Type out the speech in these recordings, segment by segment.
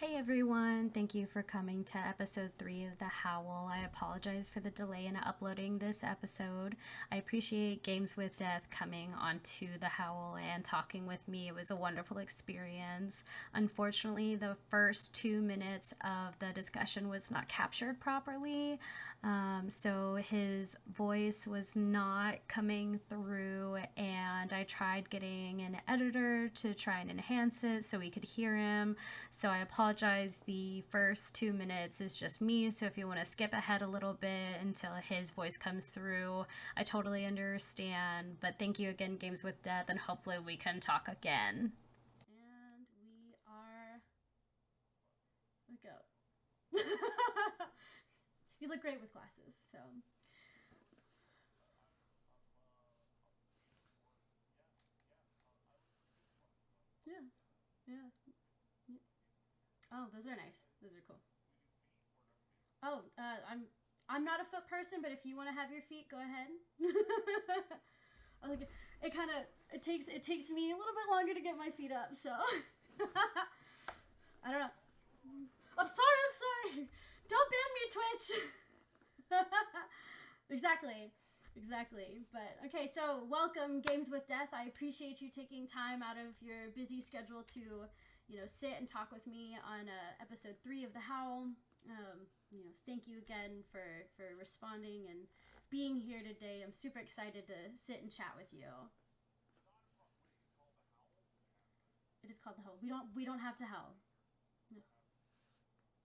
Hey everyone, thank you for coming to episode 3 of The Howl. I apologize for the delay in uploading this episode. I appreciate Games with Death coming onto The Howl and talking with me. It was a wonderful experience. Unfortunately, the first 2 minutes of the discussion was not captured properly, so his voice was not coming through, and I tried getting an editor to try and enhance it so we could hear him. So I apologize. The first 2 minutes is just me, so if you want to skip ahead a little bit until his voice comes through, I totally understand. But thank you again, Games with Death, and hopefully we can talk again. And we are... Look up. You look great with glasses, so... Yeah, yeah. Oh, those are nice. Those are cool. Oh, I'm not a foot person, but if you want to have your feet, go ahead. I like it. Kind of it takes me a little bit longer to get my feet up, so I don't know. I'm sorry. Don't ban me, Twitch. Exactly. But okay, so welcome, Games with Death. I appreciate you taking time out of your busy schedule to, sit and talk with me on episode 3 of The Howl. Thank you again for responding and being here today. I'm super excited to sit and chat with you. It is called The Howl. We don't have to howl. No.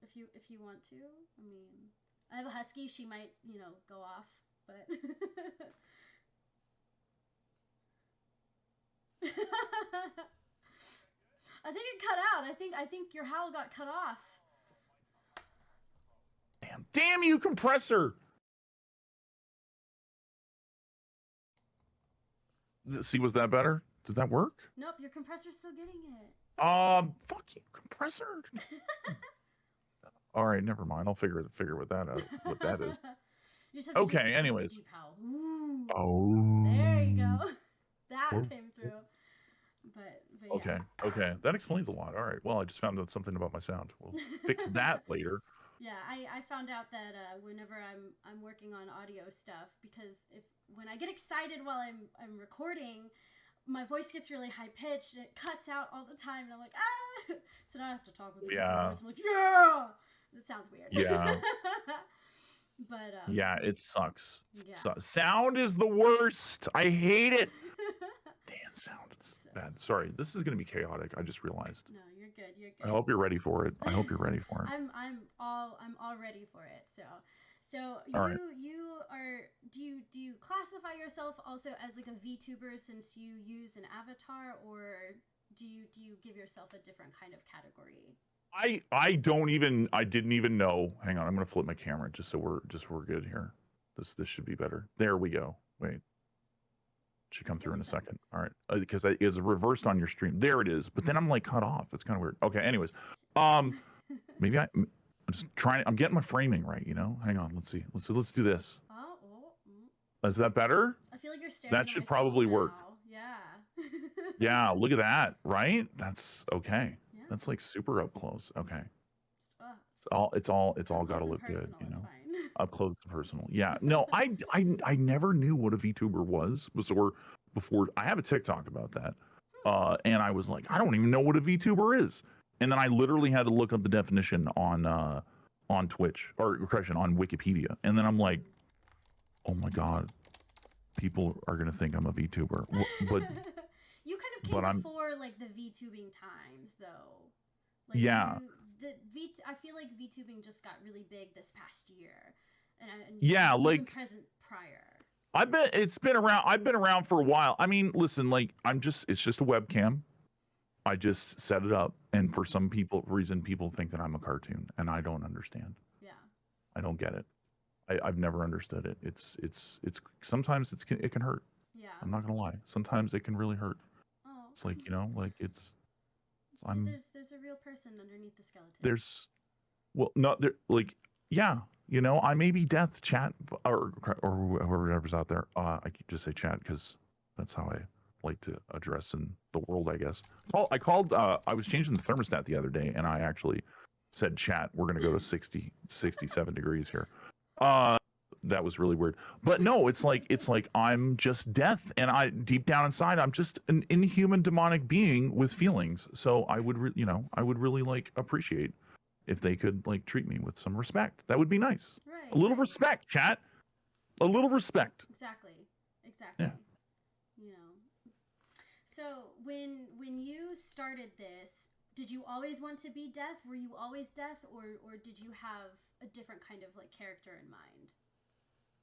If you want to, I mean, I have a husky. She might, go off, but. I think it cut out. I think your howl got cut off. Damn you, compressor! See, was that better? Did that work? Nope, your compressor's still getting it. Fuck you, compressor. All right, never mind. I'll figure what that is. Okay, anyways. Deep howl. Ooh. Oh. There you go. That came through. But yeah. Okay. That explains a lot. All right. Well, I just found out something about my sound. We'll fix that later. Yeah, I found out that whenever I'm working on audio stuff, because when I get excited while I'm recording, my voice gets really high pitched and it cuts out all the time, and I'm like, ah. So now I have to talk with a different voice. I'm like, yeah. It sounds weird. Yeah. But yeah, it sucks. Yeah. Sound is the worst. I hate it. Damn, sound. It's bad. Sorry, this is gonna be chaotic. I just realized. No, you're good. I hope you're ready for it. I'm all ready for it. So you are. Do you classify yourself also as like a VTuber since you use an avatar, or do you give yourself a different kind of category? I didn't even know. Hang on, I'm gonna flip my camera just so we're good here. This should be better. There we go. Wait. Should come through in a second. All right, because it's reversed on your stream. There it is. But then I'm like cut off. It's kind of weird. Okay. Anyways, maybe I'm just trying. I'm getting my framing right. Hang on. Let's see. Let's do this. Is that better? I feel like you're staring. That should probably work. Yeah. Yeah. Look at that. Right. That's okay. Yeah. That's like super up close. Okay. It's all got to look good. Up close and personal. Yeah. No, I never knew what a VTuber was before I have a TikTok about that. And I was like, I don't even know what a VTuber is. And then I literally had to look up the definition on Twitch, or correction, on Wikipedia. And then I'm like, oh my God, people are going to think I'm a VTuber. But you kind of came before like the VTubing times though. Like, yeah. I feel like VTubing just got really big this past year. And yeah, like present prior. I've been around for a while. I mean, listen, like it's just a webcam. I just set it up, and for some reason people think that I'm a cartoon, and I don't understand. Yeah. I don't get it. I've never understood it. It's sometimes it can hurt. Yeah. I'm not gonna lie. Sometimes it can really hurt. Oh. It's like, there's a real person underneath the skeleton. Yeah, I may be death, chat, or whoever's out there. I could just say chat because that's how I like to address in the world, I guess. I was changing the thermostat the other day, and I actually said chat. We're gonna go to 67 degrees here. That was really weird. But no, it's like I'm just death, and I deep down inside I'm just an inhuman demonic being with feelings. So I would I would really like appreciate if they could like treat me with some respect. That would be nice. Right. A little respect, chat. A little respect. Exactly. Yeah. You know. So when you started this, did you always want to be Death? Were you always Death, or did you have a different kind of like character in mind?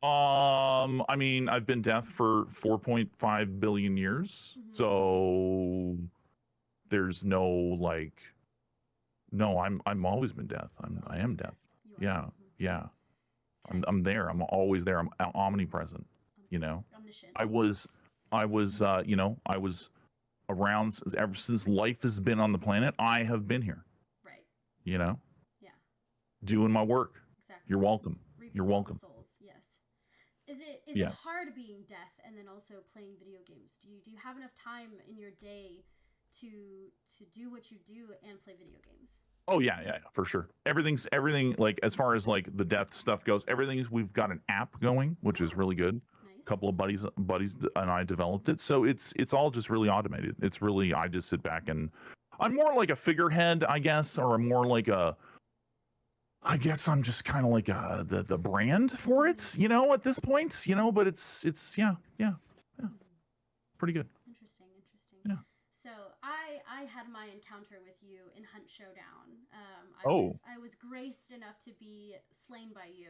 I mean, I've been Death for 4.5 billion years, so there's no like, no, I'm always been Death. I am Death. Yeah, yeah. Okay. I'm there. I'm always there. I'm omnipresent. You know, omniscient. I was you know, I was around ever since life has been on the planet. I have been here. Right. You know. Yeah. Doing my work. Exactly. You're welcome. Reaping You're welcome. Souls. Yes. Is it hard being Death and then also playing video games? Do you have enough time in your day to do what you do and play video games? Oh yeah, for sure. Everything like as far as like the Death stuff goes, we've got an app going, which is really good. Nice. A couple of buddies and I developed it, so it's all just really automated. It's really, I just sit back and I'm more like a figurehead, I guess, or I'm more like I guess I'm just kind of like the brand for it, you know, at this point, you know. But it's yeah, pretty good. Interesting. Yeah. So I had my encounter with you in Hunt Showdown. I was graced enough to be slain by you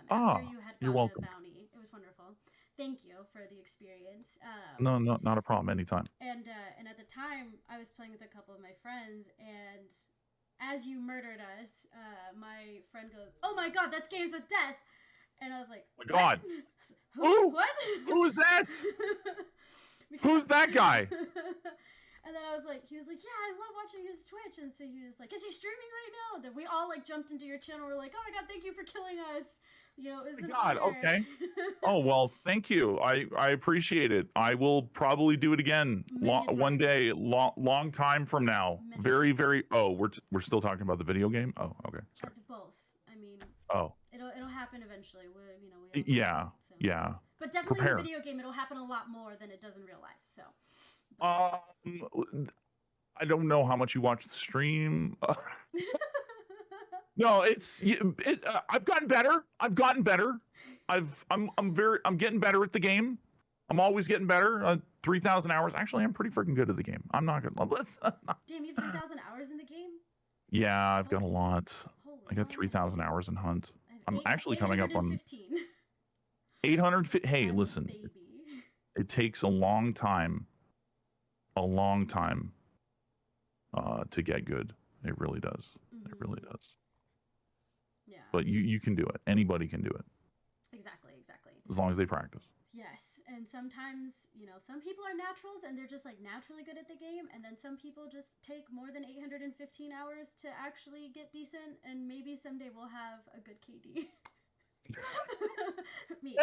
after you had gotten a bounty. It was wonderful. Thank you for the experience. No, not a problem. Anytime. And at the time, I was playing with a couple of my friends, and as you murdered us, my friend goes, "Oh my God, that's Games with Death," and I was like, "Oh my God, what? Who is that? Who's that guy?" And then he was like, "Yeah, I love watching his Twitch." And so he was like, "Is he streaming right now?" Then we all like jumped into your channel. We're like, "Oh my God, thank you for killing us." You know, it was an honor. Okay. Oh, well, thank you. I appreciate it. I will probably do it again one day, long time from now. Very. Oh, we're still talking about the video game? Oh, okay. Sorry. Both. I mean, it'll happen eventually. Yeah. But definitely in the video game, it'll happen a lot more than it does in real life. So. I don't know how much you watch the stream. No, I've gotten better. I'm getting better at the game. I'm always getting better. 3,000 hours. Actually, I'm pretty freaking good at the game. I'm not gonna. Damn, you have 3,000 hours in the game? Yeah, I've got a lot. I got 3,000 hours in Hunt. I'm actually coming up on 850. Hey, listen. It takes a long time to get good. It really does. It really does. Yeah. But you can do it. Anybody can do it. Exactly. As long as they practice. Yes. And sometimes, you know, some people are naturals and they're just like naturally good at the game. And then some people just take more than 815 hours to actually get decent. And maybe someday we'll have a good KD. Me.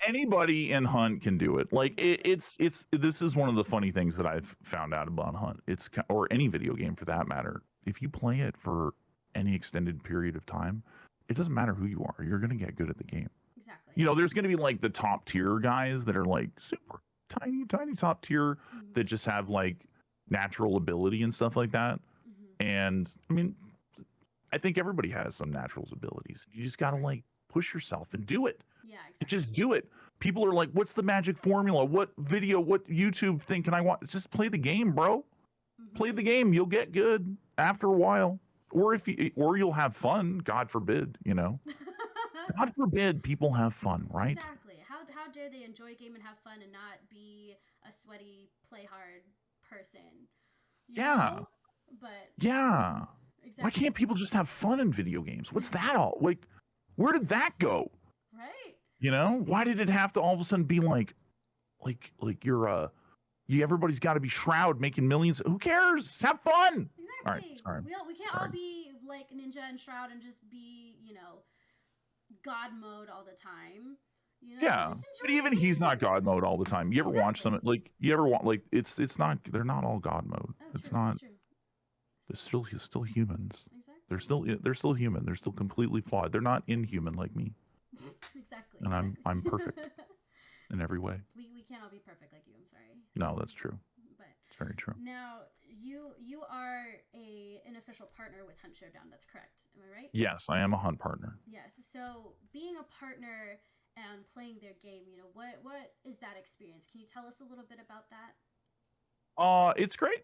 Anybody in Hunt can do it. Like this is one of the funny things that I've found out about Hunt. Or any video game for that matter. If you play it for any extended period of time, it doesn't matter who you are. You're going to get good at the game. Exactly. You know, there's going to be like the top tier guys that are like super tiny top tier that just have like natural ability and stuff like that. And I mean, I think everybody has some natural abilities. You just got to like push yourself and do it. Yeah, exactly. And just do it. People are like, what's the magic formula? What YouTube thing can I watch? Just play the game, bro. Play the game. You'll get good after a while. Or you'll have fun. God forbid, you know. God forbid people have fun, right? Exactly. How dare they enjoy a game and have fun and not be a sweaty, play hard person? You know? But yeah. Exactly. Why can't people just have fun in video games? What's that all? Like, where did that go? Right. You know? Why did it have to all of a sudden be like everybody's got to be Shroud making millions? Who cares? Have fun. Exactly. All right, sorry. We can't all be like Ninja and Shroud and just be, you know, God mode all the time. You know? Yeah, but even he's not God mode all the time. You ever watch some they're not all God mode. Oh, it's true, not. true. They're still humans. Exactly. They're still human. They're still completely flawed. They're not inhuman like me. Exactly. And I'm perfect in every way. We can't all be perfect like you. I'm sorry. No, that's true. But it's very true. Now you are an official partner with Hunt Showdown. That's correct. Am I right? Yes, I am a hunt partner. Yes. So being a partner and playing their game, what is that experience? Can you tell us a little bit about that? It's great.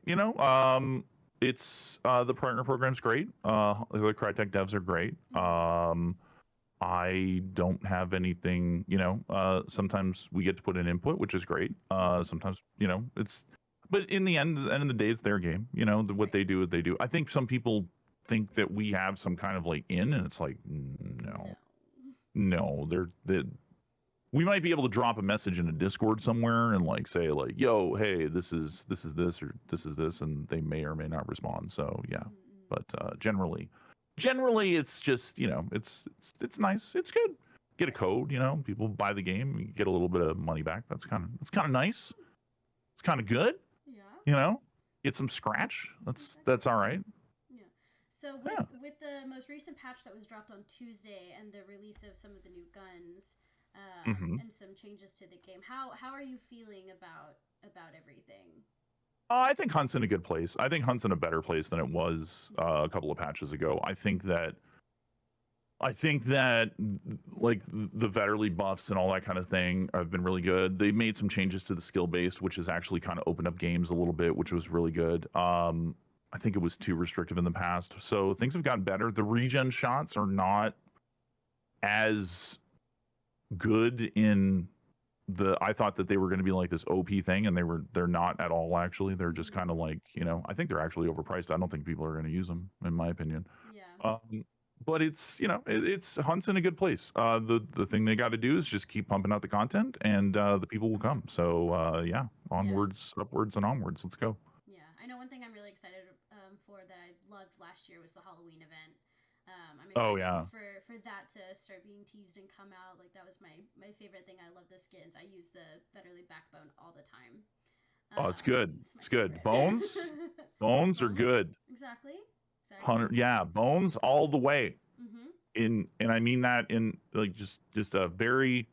It's the partner program's great. The Crytek devs are great. I don't have anything. Sometimes we get to put in input, which is great. Sometimes it's. But in the end of the day, it's their game. What they do, they do. I think some people think that we have some kind of like in, and it's like no. We might be able to drop a message in a Discord somewhere and like say like, "Yo, hey, this is this or this is this," and they may or may not respond. So yeah, but generally, it's just it's nice. It's good. Get a code. People buy the game, you get a little bit of money back. That's kind of nice. It's kind of good. Yeah. Get some scratch. That's all right. Yeah. So with the most recent patch that was dropped on Tuesday and the release of some of the new guns. And some changes to the game. How are you feeling about everything? I think Hunt's in a good place. I think Hunt's in a better place than it was a couple of patches ago. I think that like the Vetterly buffs and all that kind of thing have been really good. They made some changes to the skill based, which has actually kind of opened up games a little bit, which was really good. I think it was too restrictive in the past, so things have gotten better. The regen shots are not as good in I thought that they were going to be like this OP thing, and they're not at all. Actually, they're just kind of like I think they're actually overpriced. I don't think people are going to use them, in my opinion. Yeah. But it's it's Hunt's in a good place. The thing they got to do is just keep pumping out the content, and the people will come. So yeah, onwards, upwards, and onwards. Let's go. Yeah, I know one thing I'm really excited for that I loved last year was the Halloween event. I'm excited for that to start being teased and come out. Like that was my favorite thing. I love the skins. I use the Vetterly backbone all the time. It's good. It's good. Bones, bones are good. Exactly. 100. Yeah, bones all the way. And I mean that in like just a very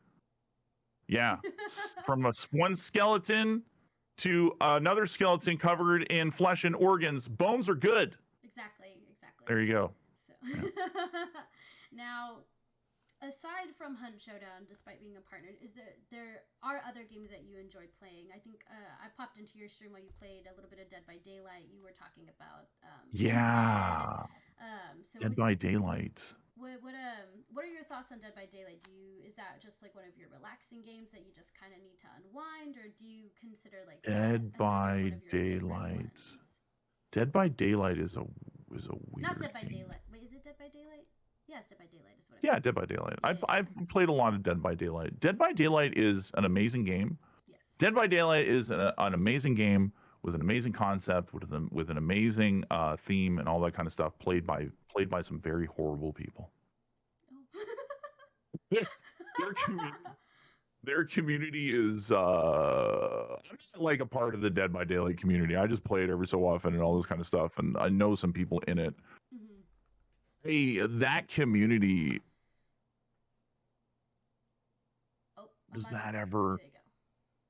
from one skeleton to another skeleton covered in flesh and organs. Bones are good. Exactly. There you go. Now, aside from Hunt Showdown, despite being a partner, there are other games that you enjoy playing. I think I popped into your stream while you played a little bit of Dead by Daylight. You were talking about Dead by Daylight. What are your thoughts on Dead by Daylight? Is that just like one of your relaxing games that you just kind of need to unwind, or do you consider like Dead by Daylight? Dead by Daylight is a weird. Not Dead by game. Daylight. Wait, is it Dead by Daylight? Yeah, it's Dead by Daylight. Is what Dead by Daylight. I've played a lot of Dead by Daylight. Dead by Daylight is an amazing game. Yes. Dead by Daylight is an amazing game with an amazing concept, with an amazing theme and all that kind of stuff. Played by some very horrible people. Oh. Their community is I'm not like a part of the Dead by Daylight community. I just play it every so often and all this kind of stuff, and I know some people in it. Hey, that community. Does that ever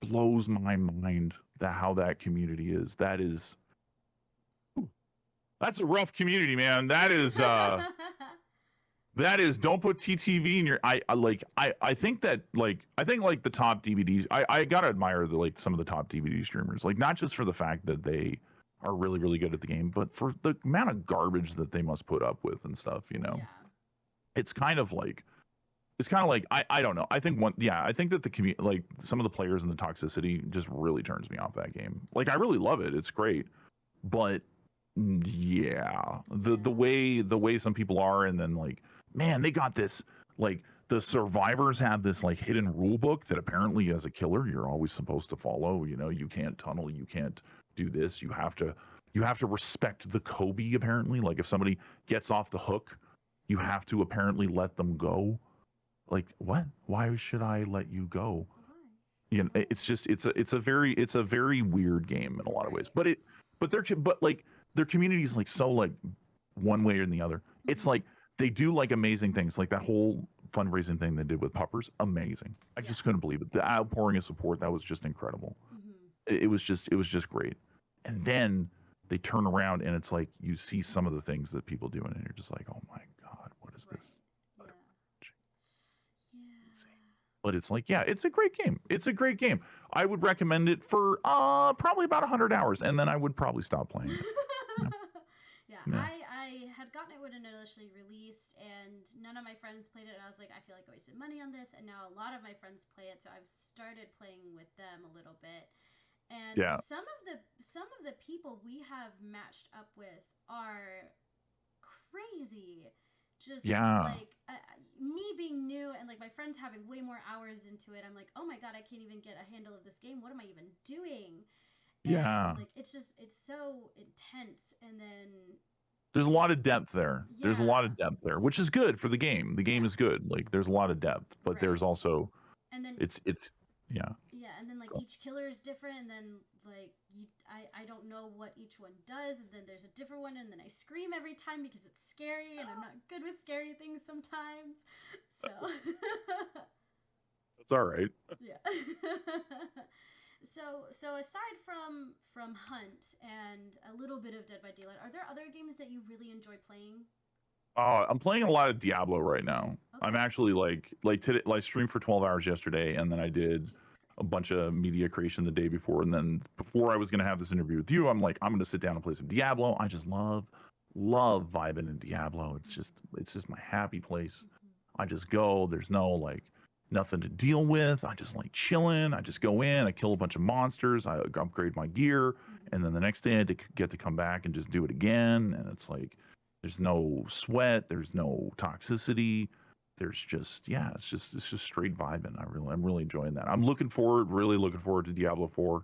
blows my mind how that community is? That's a rough community, man. That is don't put TTV in your I think that I think the top DVDs I gotta admire some of the top DVD streamers, like not just for the fact that they are really, really good at the game, but for the amount of garbage that they must put up with and stuff, It's kind of like I don't know. I think I think that the community, like some of the players and the toxicity just really turns me off that game. Like I really love it. It's great. But the way some people are, and then like, man, they got this, like the survivors have this like hidden rule book that apparently as a killer you're always supposed to follow. You can't tunnel, you can't do this, you have to respect the Kobe, apparently. Like if somebody gets off the hook, you have to apparently let them go. Like what? Why should I let you go? It's just it's a very weird game in a lot of ways. But their community is like so like one way or the other. It's like they do like amazing things, like that whole fundraising thing they did with puppers. Amazing. I just couldn't believe it. The outpouring of support, that was just incredible. It was just great. And then they turn around and it's like you see some of the things that people do and you're just like, oh my God, what is this? But it's like, yeah, it's a great game. It's a great game. I would recommend it for probably about 100 hours, and then I would probably stop playing it. Yeah. I had gotten it when it initially released, and none of my friends played it, and I was like, I feel like I wasted money on this, and now a lot of my friends play it, so I've started playing with them a little bit. And some of the people we have matched up with are crazy. Just like me being new and like my friends having way more hours into it, I'm like, oh my God, I can't even get a handle of this game. What am I even doing? And like it's so intense. And then there's a lot of depth there. There's a lot of depth there, which is good for the game. The game is good. Like there's a lot of depth, but there's also it's and then like each killer is different, and then like I don't know what each one does, and then there's a different one, and then I scream every time because it's scary, and I'm not good with scary things sometimes. So that's all right. Yeah. So aside from Hunt and a little bit of Dead by Daylight, are there other games that you really enjoy playing? I'm playing a lot of Diablo right now. Okay. I'm actually like today, I streamed for 12 hours yesterday, and then I did a bunch of media creation the day before, and then before I was gonna have this interview with you, I'm like, I'm gonna sit down and play some Diablo. I just love vibing in Diablo. It's just my happy place. I just go. There's no like nothing to deal with. I just like chilling. I just go in. I kill a bunch of monsters. I upgrade my gear, and then the next day I get to come back and just do it again. And it's like there's no sweat. There's no toxicity. There's just it's just straight vibing. I'm really enjoying that. I'm really looking forward to Diablo 4.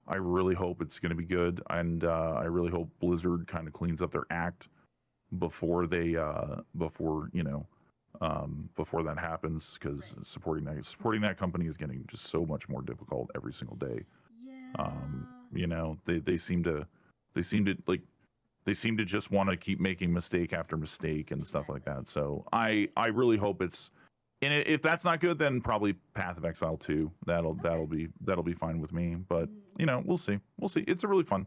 I really hope it's going to be good, and I really hope Blizzard kind of cleans up their act before they before that happens, because supporting that company is getting just so much more difficult every single day. They seem to just want to keep making mistake after mistake and stuff like that. So I really hope it's, and if that's not good, then probably Path of Exile 2. That'll be fine with me. But we'll see. It's a really fun.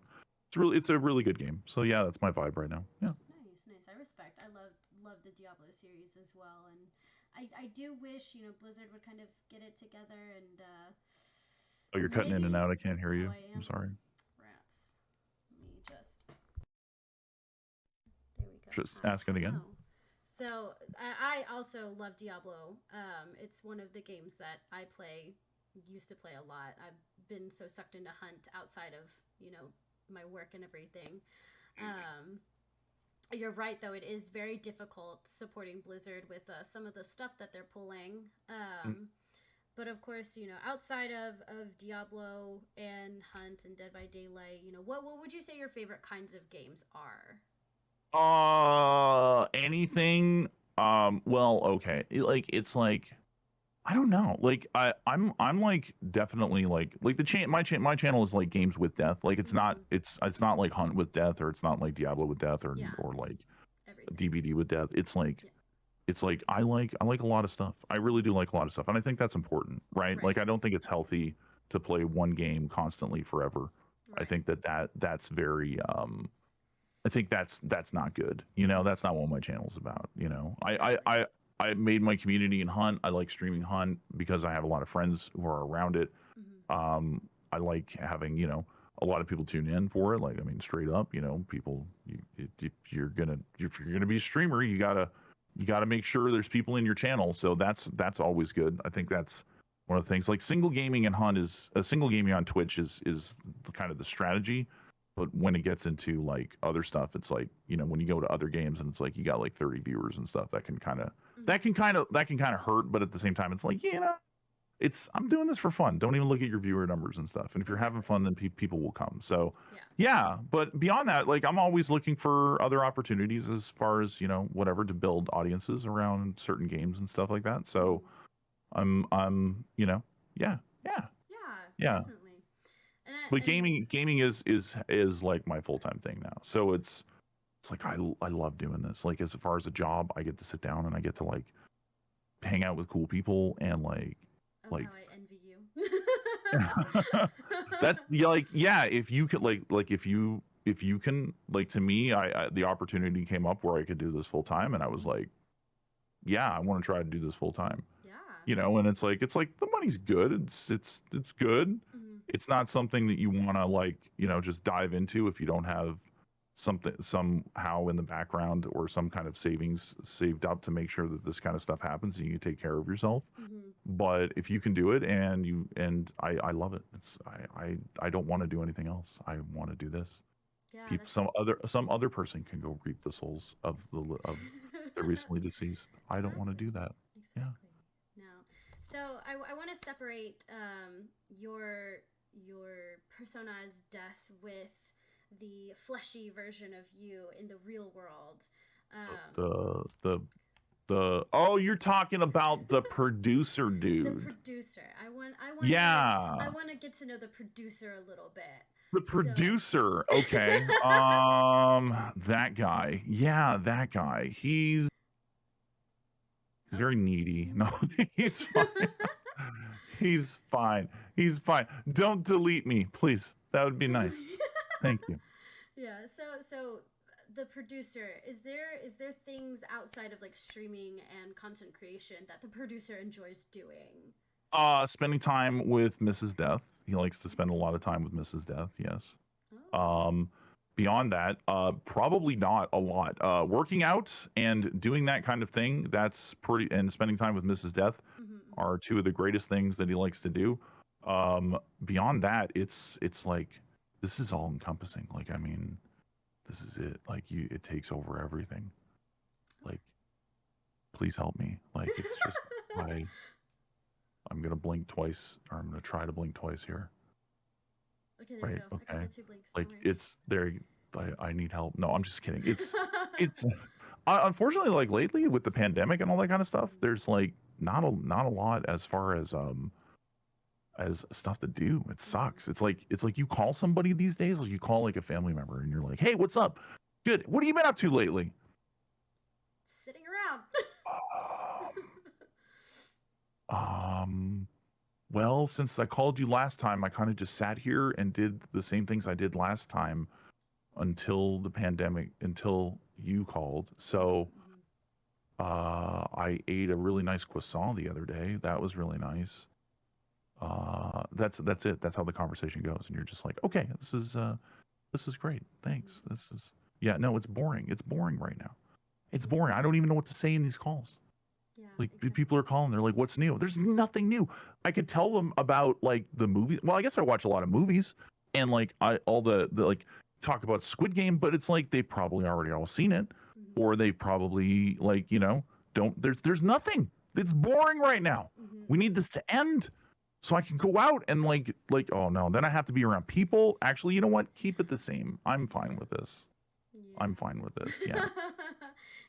It's a really good game. So yeah, that's my vibe right now. Yeah. Nice. I respect. I love the Diablo series as well, and I do wish Blizzard would kind of get it together and. Oh, you're cutting in and out. I can't hear you. I'm sorry. Rats. Let me just. There we go. Just ask it again. So I also love Diablo. It's one of the games that I used to play a lot. I've been so sucked into Hunt outside of my work and everything. You're right, though. It is very difficult supporting Blizzard with some of the stuff that they're pulling. But of course, outside of Diablo and Hunt and Dead by Daylight, what would you say your favorite kinds of games are? Anything. Well, okay. It's like, I don't know. Like I'm like definitely like my channel is like Games with Death. Like it's not like Hunt with Death, or it's not like Diablo with Death, or like DBD with Death. It's like it's like I like a lot of stuff. I really do like a lot of stuff, and I think that's important, right? Like I don't think it's healthy to play one game constantly forever. I think that's very I think that's not good. That's not what my channel's about. I made my community in Hunt. I like streaming Hunt because I have a lot of friends who are around it. I like having, a lot of people tune in for it. Like, I mean, straight up, people, if you're gonna be a streamer, you gotta make sure there's people in your channel. So that's always good. I think that's one of the things. Like single gaming and Hunt single gaming on Twitch is kind of the strategy. But when it gets into like other stuff, it's like, when you go to other games and it's like you got like 30 viewers and stuff, that can kind of hurt. But at the same time, it's like, I'm doing this for fun. Don't even look at your viewer numbers and stuff. And if you're having fun, then people will come. So yeah. But beyond that, like I'm always looking for other opportunities as far as, whatever, to build audiences around certain games and stuff like that. So I'm, yeah. Definitely. But gaming is like my full-time thing now. So it's like I love doing this. Like as far as a job, I get to sit down and I get to like hang out with cool people and like how I envy you. That's if you could if you can, like, to me, I the opportunity came up where I could do this full time and I was like, yeah, I want to try to do this full time. Yeah. And it's like the money's good. It's good. It's not something that you want to like, just dive into if you don't have something somehow in the background or some kind of savings saved up to make sure that this kind of stuff happens and you can take care of yourself. But if you can do it and I love it. I don't want to do anything else. I want to do this. Yeah, some other person can go reap the souls of the recently deceased. I don't want to do that. Exactly. Yeah. No. So I want to separate your persona's death with the fleshy version of you in the real world. You're talking about the producer dude. The producer. I want to get to know the producer a little bit. The producer. So. Okay. That guy. Yeah, that guy. He's very needy. No, he's fine. He's fine. He's fine. Don't delete me, please. That would be nice. Thank you. Yeah. So the producer, is there things outside of like streaming and content creation that the producer enjoys doing? Spending time with Mrs. Death. He likes to spend a lot of time with Mrs. Death. Yes. Oh. Beyond that, probably not a lot. Working out and doing that kind of thing, that's pretty, and spending time with Mrs. Death are two of the greatest things that he likes to do. Beyond that, it's like, this is all encompassing. Like, I mean, this is it. Like, it takes over everything. Like, please help me. Like, it's just I'm gonna blink twice, or I'm gonna try to blink twice here. Okay, there you go. Okay. I got the 2 blinks. Like, it's there. I need help. No, I'm just kidding. It's unfortunately, like, lately with the pandemic and all that kind of stuff, there's like not a lot as far as stuff to do. It sucks. It's like you call somebody these days, like you call like a family member and you're like, hey, what's up? Good. What have you been up to lately? Sitting around. Well, since I called you last time, I kind of just sat here and did the same things I did last time until the pandemic, until you called. So I ate a really nice croissant the other day. That was really nice. That's it. That's how the conversation goes. And you're just like, okay, this is great. Thanks. No, it's boring. It's boring right now. It's boring. I don't even know what to say in these calls. Yeah, like exactly. People are calling. They're like, what's new? There's nothing new. I could tell them about like the movie. Well, I guess I watch a lot of movies and like all the like talk about Squid Game, but it's like they've probably already all seen it or they've probably like, there's nothing. It's boring right now. We need this to end so I can go out and like, oh no, then I have to be around people. Actually, you know what? Keep it the same. I'm fine with this. Yeah. I'm fine with this. Yeah.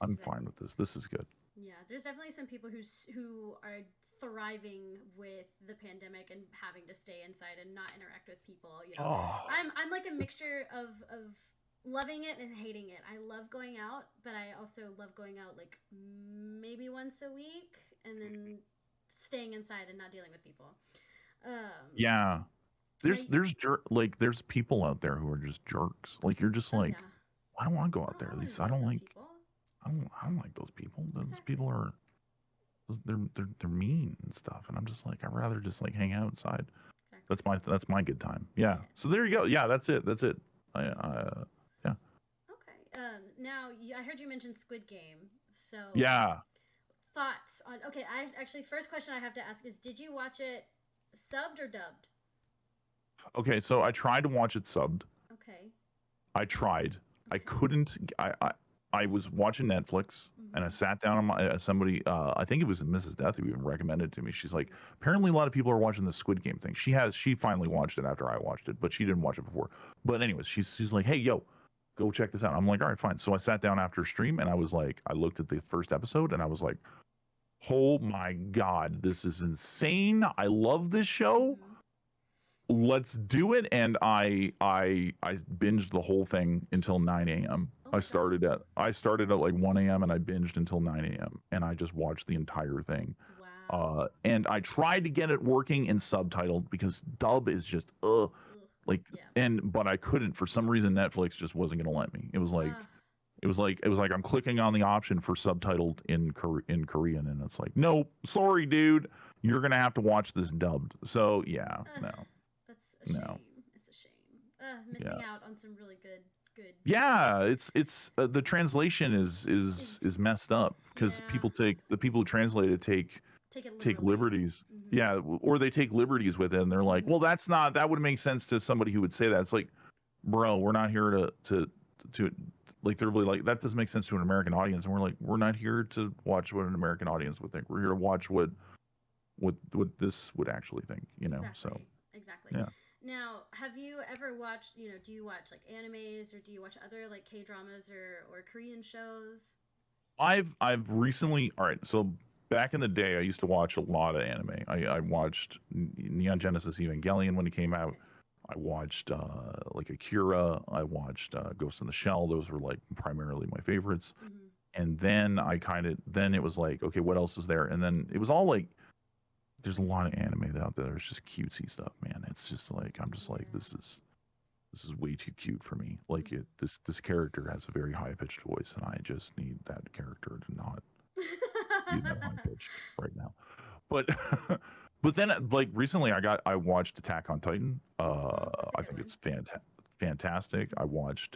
I'm fine with this. This is good. Yeah, there's definitely some people who are thriving with the pandemic and having to stay inside and not interact with people. I'm like a mixture of loving it and hating it. I love going out, but I also love going out like maybe once a week and then staying inside and not dealing with people. Yeah, there's people out there who are just jerks. Like you're just like, I don't want to go out there. At least I don't like. People. I don't like those people. Those people are they're mean and stuff, and I'm just like, I'd rather just like hang out inside. Exactly. That's my good time. Yeah. So there you go. Yeah, that's it. Yeah. Okay. Now I heard you mention Squid Game. So yeah. Thoughts on? Okay. First question I have to ask is, did you watch it subbed or dubbed? Okay, so I tried to watch it subbed. Okay. I tried. Okay. I couldn't. I was watching Netflix and I sat down on somebody, I think it was Mrs. Death who even recommended it to me. She's like, apparently a lot of people are watching the Squid Game thing. She finally watched it after I watched it, but she didn't watch it before. But anyways, she's like, hey, yo, go check this out. I'm like, all right, fine. So I sat down after stream and I was like, I looked at the first episode and I was like, oh my God, this is insane. I love this show. let's do it. And I binged the whole thing until 9 a.m. Oh I my started at like 1 a.m. and I binged until 9 a.m. and I just watched the entire thing. Wow. And I tried to get it working in subtitled because dub is just like, Yeah. but I couldn't for some reason. Netflix just wasn't gonna let me. It was like I'm clicking on the option for subtitled in Korean, and it's like, nope, sorry, dude, you're gonna have to watch this dubbed. So yeah, no, That's a shame. no, It's a shame. Missing out on some really good. yeah. It's the translation is messed up because the people who translate it take it liberties. Mm-hmm. Yeah, or they take liberties with it, and they're like, well, that would make sense to somebody who would say that. It's like, bro, we're not here to like, they're really like, that doesn't make sense to an American audience. And we're like, we're not here to watch what an American audience would think. We're here to watch what this would actually think, you know? Exactly. So exactly. yeah. Now, have you ever watched, do you watch like animes, or do you watch other like K-dramas or Korean shows? I've recently, all right, so back in the day, I used to watch a lot of anime. I watched Neon Genesis Evangelion when it came out. Okay. I watched like Akira. I watched Ghost in the Shell. Those were like primarily my favorites. Mm-hmm. And then then it was like, okay, what else is there? And then it was all like, there's a lot of anime out there. It's just cutesy stuff, man. It's just like, I'm just like, this is way too cute for me. Like, this character has a very high pitched voice, and I just need that character to not be that high pitched right now. But but then, like, recently I watched Attack on Titan. I think it's fantastic. I watched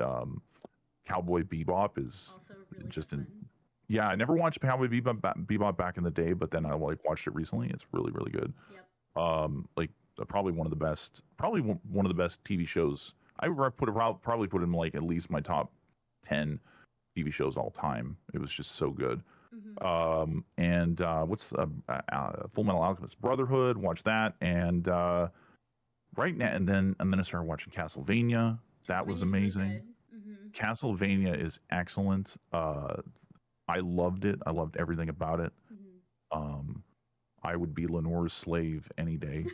Cowboy Bebop is also a really just good in. one. Yeah, I never watched Cowboy Bebop back in the day, but then I like watched it recently. It's really, really good. Yep. Like, probably one of the best TV shows. I would probably put it in like at least my top 10 TV shows all time. It was just so good. Mm-hmm. And what's Full Metal Alchemist Brotherhood? Watch that, and right now, and then I started watching Castlevania. That was amazing. Really good. Mm-hmm. Castlevania is excellent. I loved it. I loved everything about it. Mm-hmm. I would be Lenore's slave any day.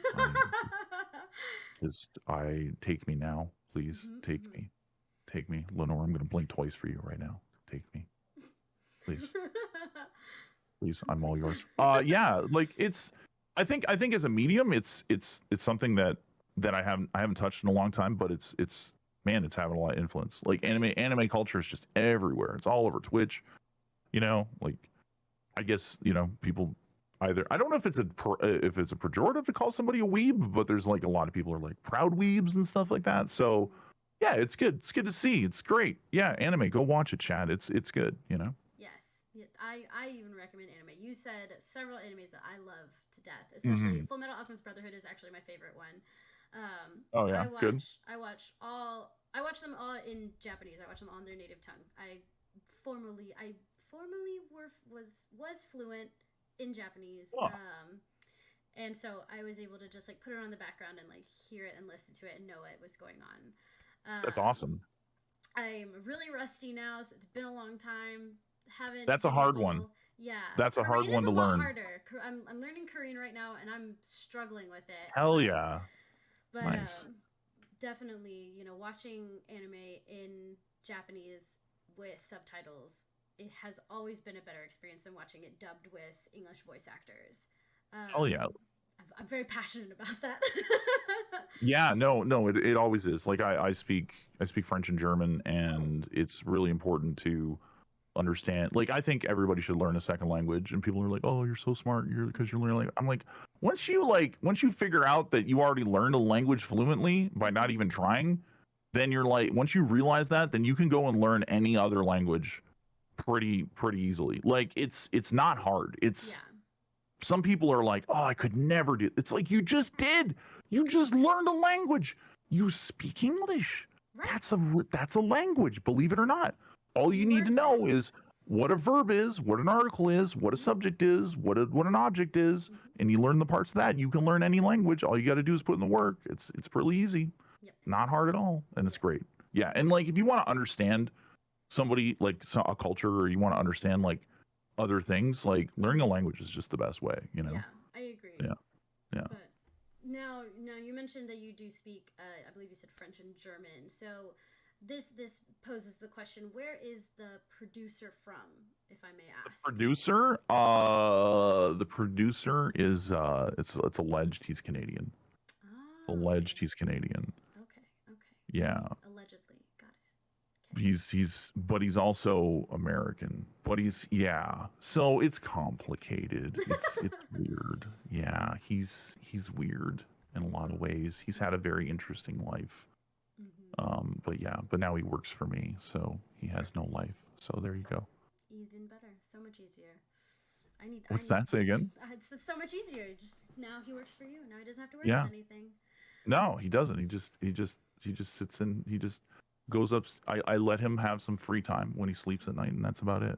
Just take me now, please. Mm-hmm. Take me, Lenore. I'm going to blink twice for you right now. Take me, please. Please, I'm all yours. Yeah, like, it's. I think as a medium, it's something that I haven't touched in a long time, but it's man, it's having a lot of influence. Like, anime culture is just everywhere. It's all over Twitch. Like, I guess, people either, I don't know if it's a pejorative to call somebody a weeb, but there's like a lot of people are like proud weebs and stuff like that. So yeah, it's good. It's good to see. It's great. Yeah, anime. Go watch it, Chad. It's good. Yes, I even recommend anime. You said several animes that I love to death, especially Full Metal Alchemist Brotherhood is actually my favorite one. Oh yeah, good. I watch them all in Japanese. I watch them on their native tongue. I formerly was fluent in Japanese. Oh. And so I was able to just like put it on the background and like hear it and listen to it and know what's going on. That's awesome. I'm really rusty now, so it's been a long time. That's a hard one. Yeah, that's a hard one to learn. Harder. I'm learning Korean right now, and I'm struggling with it. Hell yeah! But nice. Definitely, watching anime in Japanese with subtitles, it has always been a better experience than watching it dubbed with English voice actors. Hell yeah! I'm very passionate about that. Yeah, no, it always is. Like, I speak French and German, and it's really important to understand. Like, I think everybody should learn a second language, and people are like, oh, you're so smart, because you're learning. Like, I'm like, once you figure out that you already learned a language fluently by not even trying, then you're like, once you realize that, then you can go and learn any other language pretty easily. Like, it's not hard. It's some people are like, oh, I could never do it. It's like, you just did. You just learned a language. You speak English. Right. That's a language, believe it or not. All you need to know is what a verb is, what an article is, what a subject is, what an object is, and you learn the parts of that. You can learn any language. All you got to do is put in the work. It's pretty easy. Yep. Not hard at all, and it's great. Yeah, and like, if you want to understand somebody, like a culture, or you want to understand like other things, like learning a language is just the best way. Yeah, I agree. Yeah. But Now you mentioned that you do speak, I believe you said French and German. So this poses the question: where is the producer from, if I may ask? The producer is it's alleged he's Canadian. Oh, alleged he's Canadian. Okay. Yeah. Allegedly, got it. Okay. But he's also American. But so it's complicated. It's weird. Yeah, he's weird in a lot of ways. He's had a very interesting life. But now he works for me, so he has no life. So there you go. Even better, so much easier. What's that? Say again? It's so much easier. Just now he works for you. Now he doesn't have to worry about anything. No, he doesn't. He just sits in. He just goes up. I let him have some free time when he sleeps at night, and that's about it.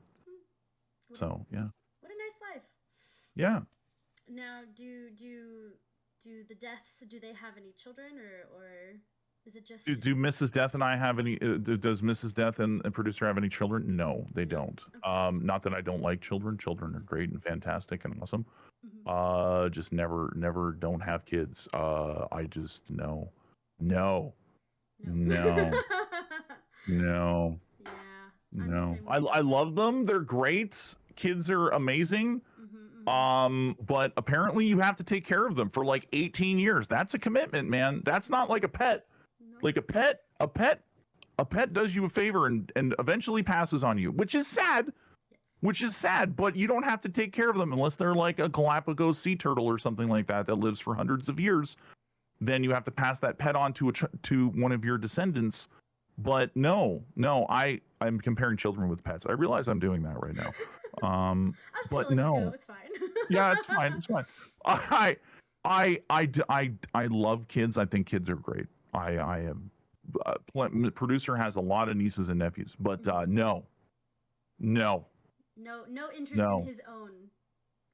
What a nice life. Yeah. Now, do the Deaths, do they have any children, or is it just... Do Mrs. Death and I have any... does Mrs. Death and producer have any children? No, they don't. Okay. Not that I don't like children. Children are great and fantastic and awesome. Just never don't have kids. I just no. No. Yeah. No. I love them. They're great. Kids are amazing. But apparently you have to take care of them for like 18 years. That's a commitment, man. That's not like a pet. Like a pet does you a favor and eventually passes on you, which is sad. But you don't have to take care of them unless they're like a Galapagos sea turtle or something like that lives for hundreds of years. Then you have to pass that pet on to one of your descendants. But no, I'm comparing children with pets. I realize I'm doing that right now. But no, it's fine. Yeah, it's fine. I love kids. I think kids are great. I am. Producer has a lot of nieces and nephews, but no interest in his own.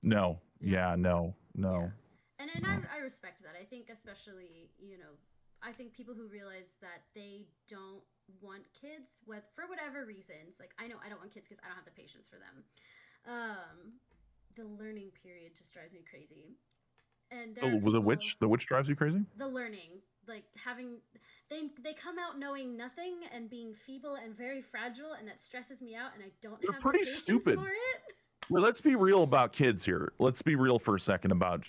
No. Yeah. No. Yeah. And I respect that. I think especially, I think people who realize that they don't want kids for whatever reasons. Like, I know I don't want kids because I don't have the patience for them. The learning period just drives me crazy. And the witch drives you crazy? The learning, like they come out knowing nothing and being feeble and very fragile, and that stresses me out, and I don't have the patience for it. Well, let's be real about kids here. Let's be real for a second about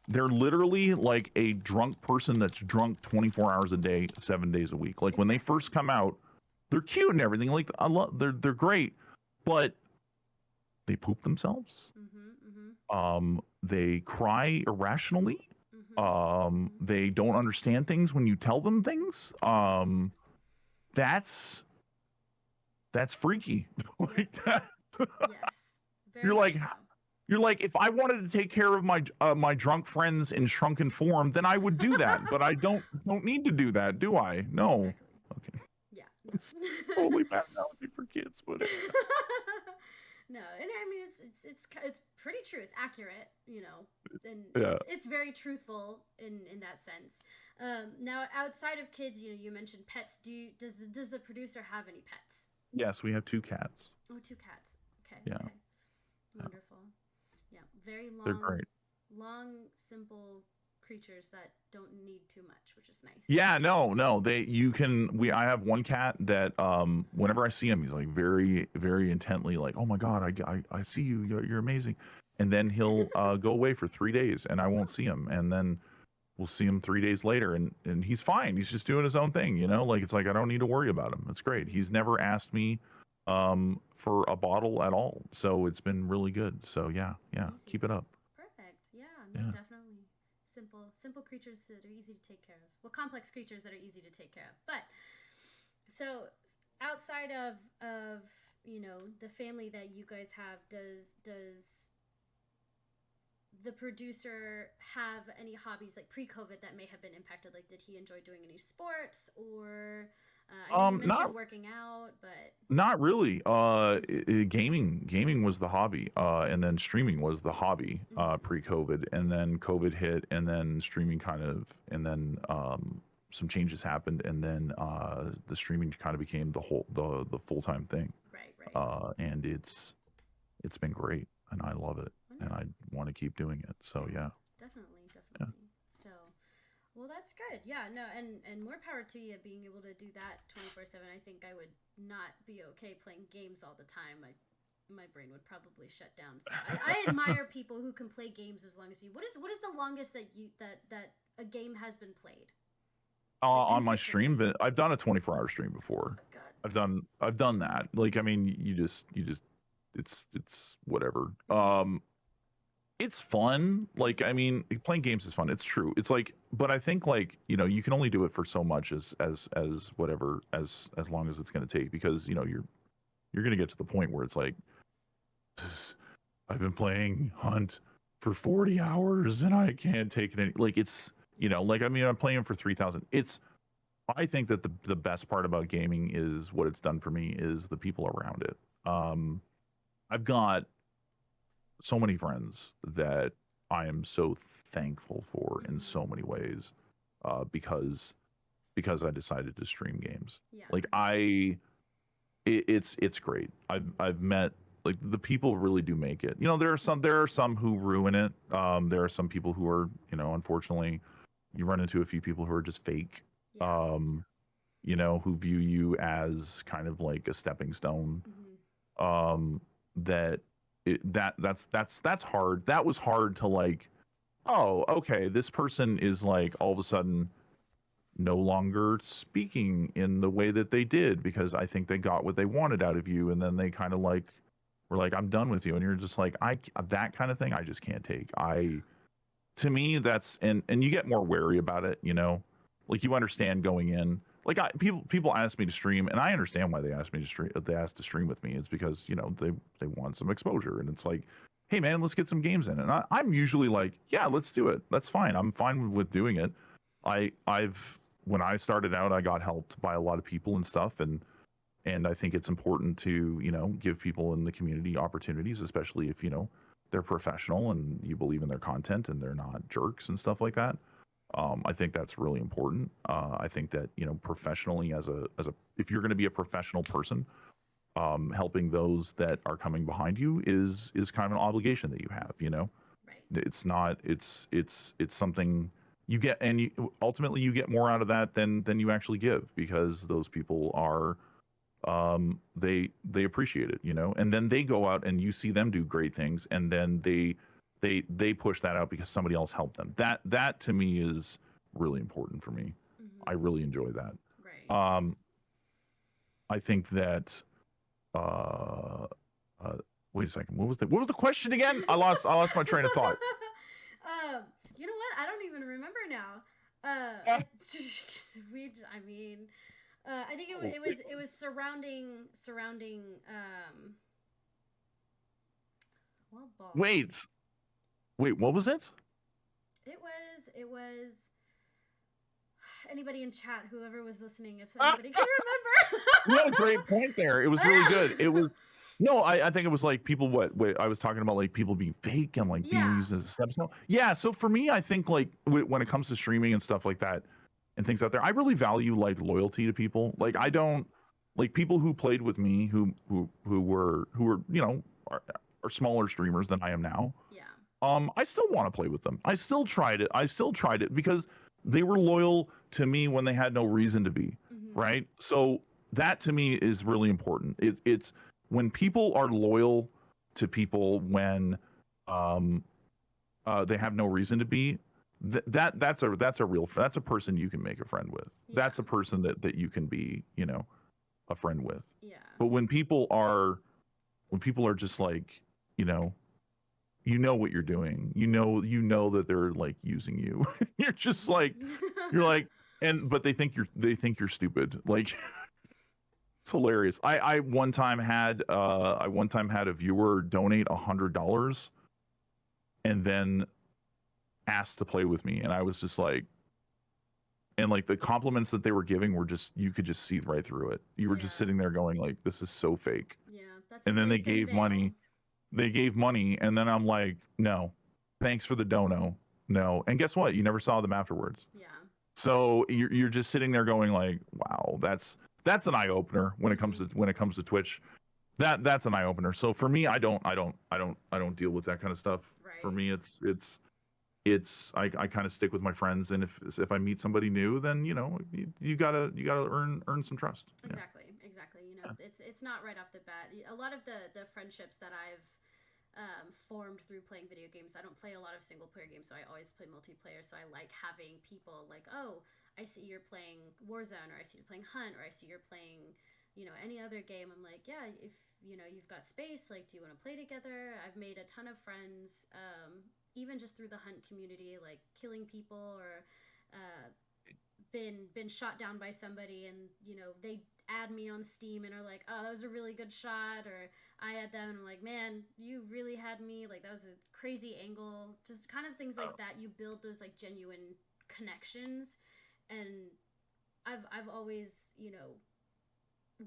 they're literally like a drunk person that's drunk 24 hours a day, 7 days a week. Like when they first come out, they're cute and everything. Like they're great, but they poop themselves. They cry irrationally. They don't understand things when you tell them things. That's freaky. Like that. Yes. You're like, if I wanted to take care of my drunk friends in shrunken form, then I would do that. But I don't need to do that, do I? No. Exactly. Okay. Yeah. No. It's totally bad analogy for kids, but no, and I mean it's pretty true. It's accurate, and it's very truthful in that sense. Now, outside of kids, you mentioned pets. Does the producer have any pets? Yes, we have 2 cats. Oh, 2 cats. Okay. Yeah. Okay. Wonderful. Yeah. Very long. They're great. Long, simple creatures that don't need too much, which is nice. Yeah, no. I have one cat that whenever I see him, he's like very, very intently like, oh my God, I see you. You're amazing. And then he'll go away for 3 days and I won't see him. And then we'll see him 3 days later and he's fine. He's just doing his own thing, like, it's like, I don't need to worry about him. It's great. He's never asked me for a bottle at all. So it's been really good. So yeah. Easy. Keep it up. Perfect. Yeah, no, definitely. Simple creatures that are easy to take care of. Well, complex creatures that are easy to take care of. But so outside of the family that you guys have, does the producer have any hobbies like pre-COVID that may have been impacted? Like, did he enjoy doing any sports, or I know you mentioned working out, but not really. Gaming was the hobby, and then streaming was the hobby pre-COVID, and then COVID hit, and then streaming and then some changes happened, and then the streaming kind of became the full-time thing. Right. And it's been great, and I love it, and I want to keep doing it. So yeah. Definitely. Well, that's good. Yeah, no, and more power to you being able to do that 24/7. I think I would not be okay playing games all the time. My brain would probably shut down. So I admire people who can play games as long as you. What is the longest that a game has been played? On my stream, but I've done a 24-hour stream before. Oh, God. I've done that. Like, I mean, you just it's whatever. It's fun. Like, I mean, playing games is fun. It's true. It's like, but I think, like, you know, you can only do it for so much as whatever, as long as it's going to take, because, you know, you're going to get to the point where it's like, I've been playing Hunt for 40 hours and I can't take it any, like, it's, you know, like, I mean, I'm playing for 3,000. I think that the best part about gaming is what it's done for me is the people around it. I've got so many friends that I am so thankful for in so many ways, because I decided to stream games. Yeah. Like, it's great. I've met, like, the people really do make it. You know, there are some who ruin it. There are some people who are, you know, unfortunately, you run into a few people who are just fake. Yeah. You know, who view you as kind of like a stepping stone. That's hard. That was hard to, like, oh, okay, this person is, like, all of a sudden no longer speaking in the way that they did because I think they got what they wanted out of you, and then they kind of, like, were like, I'm done with you, and you're just like, that kind of thing I just can't take. To me, that's, and you get more wary about it, you know, like, you understand going in, like, people ask me to stream, and I understand why they asked to stream with me. It's because, you know, they want some exposure, and it's like, hey man, let's get some games in. And I'm usually like, yeah, let's do it. That's fine. I'm fine with doing it. When I started out, I got helped by a lot of people and stuff, and I think it's important to, you know, give people in the community opportunities, especially if, you know, they're professional and you believe in their content and they're not jerks and stuff like that. I think that's really important. I think that, you know, professionally, if you're going to be a professional person, helping those that are coming behind you is kind of an obligation that you have, you know. Right. It's not, it's something you get, and ultimately you get more out of that than you actually give, because those people are, they appreciate it, you know, and then they go out and you see them do great things, and then they push that out because somebody else helped them. That to me is really important for me. I really enjoy that. Right. I think that wait a second. What was the question again? I lost my train of thought. You know what? I don't even remember now. I think it was surrounding well, balls. Wait, what was it? It was anybody in chat, whoever was listening, if anybody can remember. You had a great point there. It was really good. It was, no, I think it was like people, wait, I was talking about, like, people being fake and, like, being used as a stepping stone. Yeah, so for me, I think, like, when it comes to streaming and stuff like that and things out there, I really value, like, loyalty to people. Like, I don't, like, people who played with me who were, you know, are smaller streamers than I am now. Yeah. I still want to play with them. I still tried it because they were loyal to me when they had no reason to be, right? So that to me is really important. It's when people are loyal to people when they have no reason to be. That's a person you can make a friend with. Yeah. That's a person that you can be, you know, a friend with. Yeah. But when people are just like, you know what you're doing. You know that they're, like, using you. You're just like, but they think you're stupid. Like, it's hilarious. I one time had a viewer donate $100 and then asked to play with me, and I was just like, and, like, the compliments that they were giving were just, you could just see right through it. You were just sitting there going, like, this is so fake. Yeah, that's. And then they gave money. They gave money, and then I'm like, no, thanks for the dono. No. And guess what? You never saw them afterwards. Yeah. So you're just sitting there going, like, wow, that's an eye opener when it comes to Twitch. That's an eye opener. So for me, I don't deal with that kind of stuff. Right. For me, it's I kind of stick with my friends, and if I meet somebody new, then you gotta earn some trust. Exactly. You know, it's not right off the bat. A lot of the friendships that I've formed through playing video games. I don't play a lot of single player games, so I always play multiplayer. So I like having people like, oh, I see you're playing Warzone, or I see you're playing Hunt, or I see you're playing, any other game. I'm like, yeah, if you've got space, like, do you want to play together? I've made a ton of friends, even just through the Hunt community, like killing people or been shot down by somebody, and they add me on Steam and are like, oh, that was a really good shot, or I add them and I'm like, man, you really had me, like, that was a crazy angle. Just kind of things like that. You build those like genuine connections, and I've always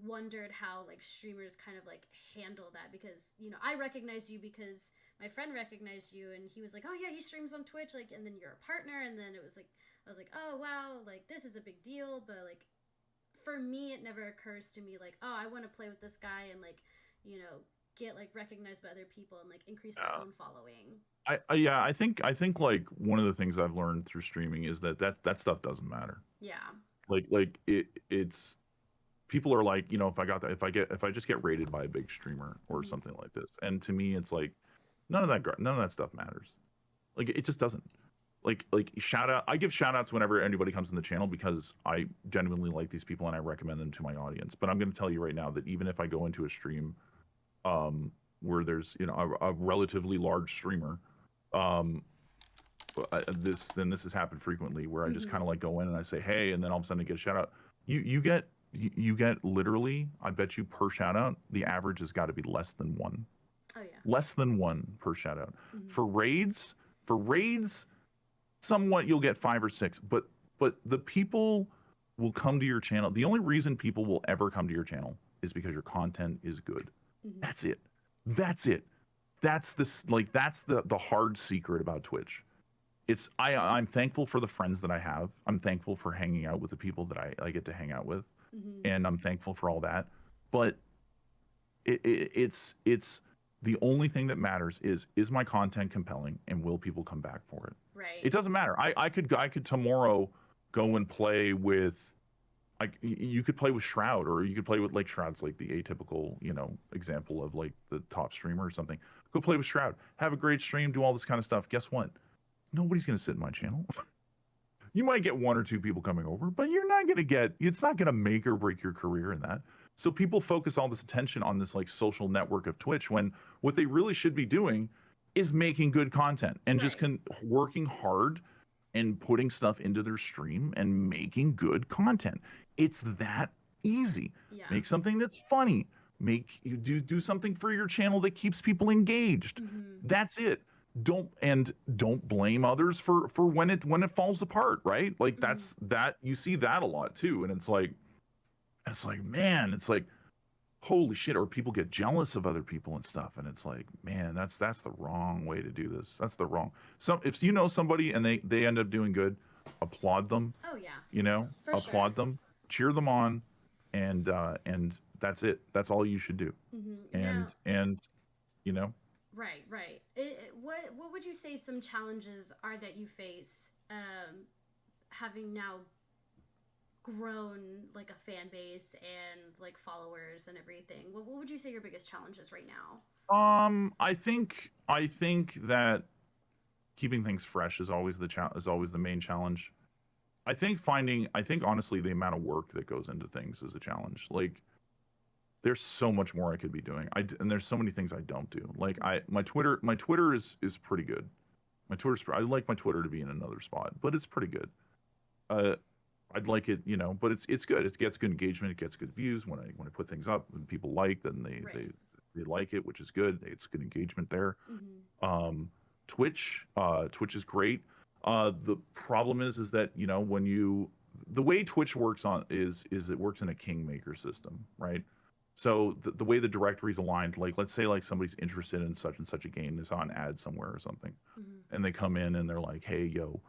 wondered how like streamers kind of like handle that, because I recognized you because my friend recognized you, and he was like, oh yeah, he streams on Twitch, like, and then you're a partner, and then it was like, I was like, oh wow, like this is a big deal. But like for me, it never occurs to me like, oh, I want to play with this guy and like get like recognized by other people and like increase my own following. I think like one of the things I've learned through streaming is that stuff doesn't matter. Yeah. Like it's people are like, if I just get rated by a big streamer or something like this, and to me it's like none of that stuff matters. Like it just doesn't. Like I give shout outs whenever anybody comes in the channel, because I genuinely like these people and I recommend them to my audience. But I'm going to tell you right now that even if I go into a stream where there's a relatively large streamer, this has happened frequently, where I just kind of like go in and I say hey, and then all of a sudden I get a shout out. You get literally, I bet you, per shout out, the average has got to be less than one. Oh yeah. Less than one per shout out. For raids, somewhat you'll get 5 or 6, but the people will come to your channel. The only reason people will ever come to your channel is because your content is good. That's it. That's the hard secret about Twitch. I'm thankful for the friends that I have. I'm thankful for hanging out with the people that I get to hang out with, and I'm thankful for all that. But it's the only thing that matters is my content compelling, and will people come back for it? Right. It doesn't matter. I could tomorrow go and play with, you could play with Shroud, or you could play with, like, Shroud's like the atypical example of like the top streamer or something. Go play with Shroud, have a great stream, do all this kind of stuff. Guess what? Nobody's gonna sit in my channel. You might get 1 or 2 people coming over, but it's not gonna make or break your career in that. So people focus all this attention on this like social network of Twitch, when what they really should be doing is making good content and just working hard and putting stuff into their stream and making good content. It's that easy. Yeah. Make something that's funny. Do something for your channel that keeps people engaged. That's it. Don't blame others for when it falls apart, right? Like that you see that a lot too, and it's like man, it's like holy shit, or people get jealous of other people and stuff, and it's like, man, that's the wrong way to do this. That's the wrong. So if you know somebody and they end up doing good, applaud them. Oh yeah. For applaud them, cheer them on, and that's it. That's all you should do. And Right. What would you say some challenges are that you face, having now grown like a fan base and like followers and everything? What would you say your biggest challenge is right now? I think that keeping things fresh is always the main challenge. I think honestly the amount of work that goes into things is a challenge. Like, there's so much more I could be doing. And there's so many things I don't do. Like my Twitter is pretty good. I like my Twitter to be in another spot, but it's pretty good. I'd like it, but it's good. It gets good engagement. It gets good views when I put things up and people like, then they like it, which is good. It's good engagement there. Twitch is great. The problem is that, the way Twitch works is it works in a kingmaker system, right? So the way the directory is aligned, like let's say like somebody's interested in such and such a game, is on ad somewhere or something, and they come in and they're like, hey, yo,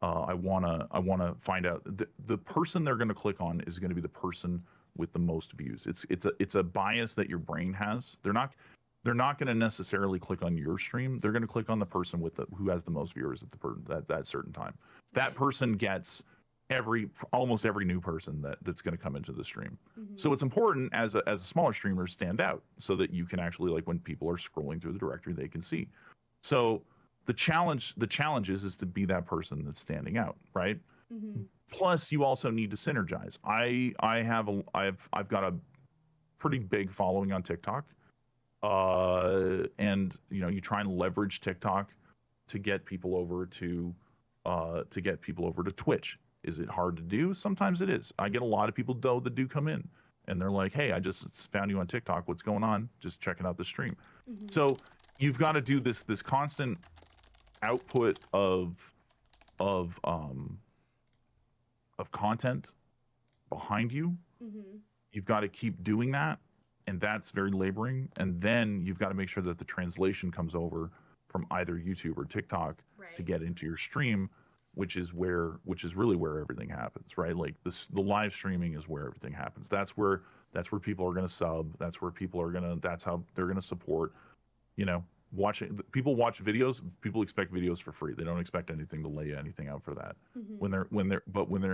I wanna find out, the person they're gonna click on is gonna be the person with the most views. It's a bias that your brain has. they're not going to necessarily click on your stream. They're going to click on the person with who has the most viewers at that certain time. That person gets almost every new person that's going to come into the stream. So it's important as a smaller streamer stand out so that you can actually, like, when people are scrolling through the directory, they can see. So the challenge is to be that person that's standing out, right? Plus, you also need to synergize. I've got a pretty big following on TikTok, and you try and leverage TikTok to get people over to Twitch. Is it hard to do? Sometimes it is. I get a lot of people though that do come in and they're like, "Hey, I just found you on TikTok. What's going on? Just checking out the stream." So you've got to do this constant output of content behind you. You've got to keep doing that, and that's very laboring. And then you've got to make sure that the translation comes over from either YouTube or TikTok to get into your stream, which is really where everything happens, right? Like the live streaming is where everything happens. That's where people are going to sub. That's how they're going to support, people watch videos. People expect videos for free. They don't expect anything to lay anything out for that. When they're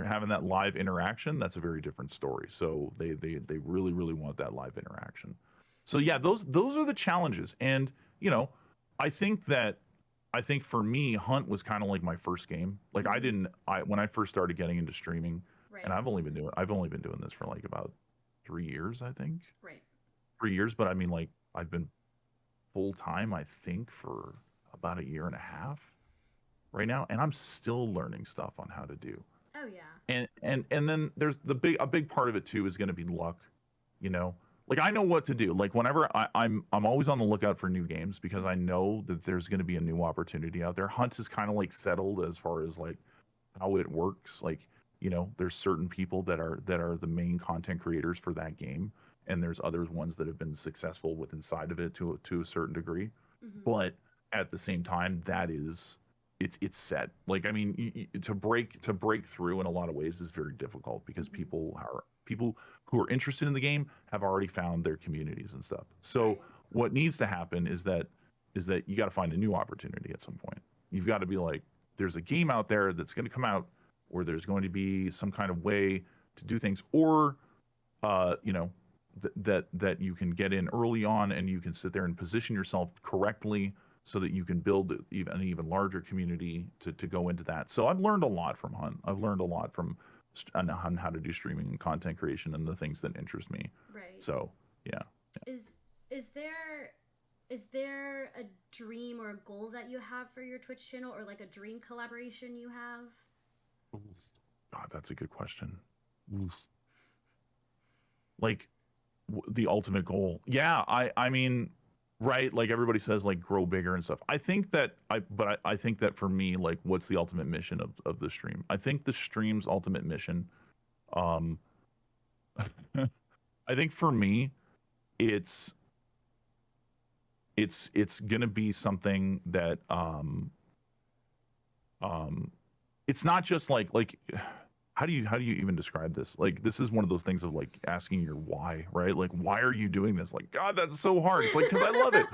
having that live interaction, that's a very different story. So they really, really want that live interaction. So yeah, those are the challenges. And I think for me, Hunt was kind of like my first game. Like when I first started getting into streaming, and I've only been doing this for like about 3 years, I think. 3 years, but I mean, like, I've been full time, I think, for about 1.5 years right now, and I'm still learning stuff on how to do. Oh yeah. And then there's a big part of it too is going to be luck. Like, I know what to do. Like, whenever I'm always on the lookout for new games because I know that there's going to be a new opportunity out there. Hunt is kind of like settled as far as like how it works. Like, there's certain people that are the main content creators for that game, and there's other ones that have been successful with inside of it to a certain degree. But at the same time, it's set. Like, I mean, to break through in a lot of ways is very difficult because people who are interested in the game have already found their communities and stuff. So what needs to happen is that you got to find a new opportunity at some point. You've got to be like, there's a game out there that's going to come out, or there's going to be some kind of way to do things, or that you can get in early on and you can sit there and position yourself correctly so that you can build an even larger community to go into that. So I've learned a lot from Hunt. I've learned a lot from on how to do streaming and content creation and the things that interest me. So yeah. Is there a dream or a goal that you have for your Twitch channel, or like a dream collaboration you have? God, that's a good question. Like, the ultimate goal. Yeah, I mean, right, like everybody says, like, grow bigger and stuff. I think that I think that for me, like, what's the ultimate mission of the stream? I think the stream's ultimate mission, I think for me, it's gonna be something that it's not just like how do you even describe this? Like, this is one of those things of like asking your why, right? Like, why are you doing this? Like, God, that's so hard. It's like, because I love it.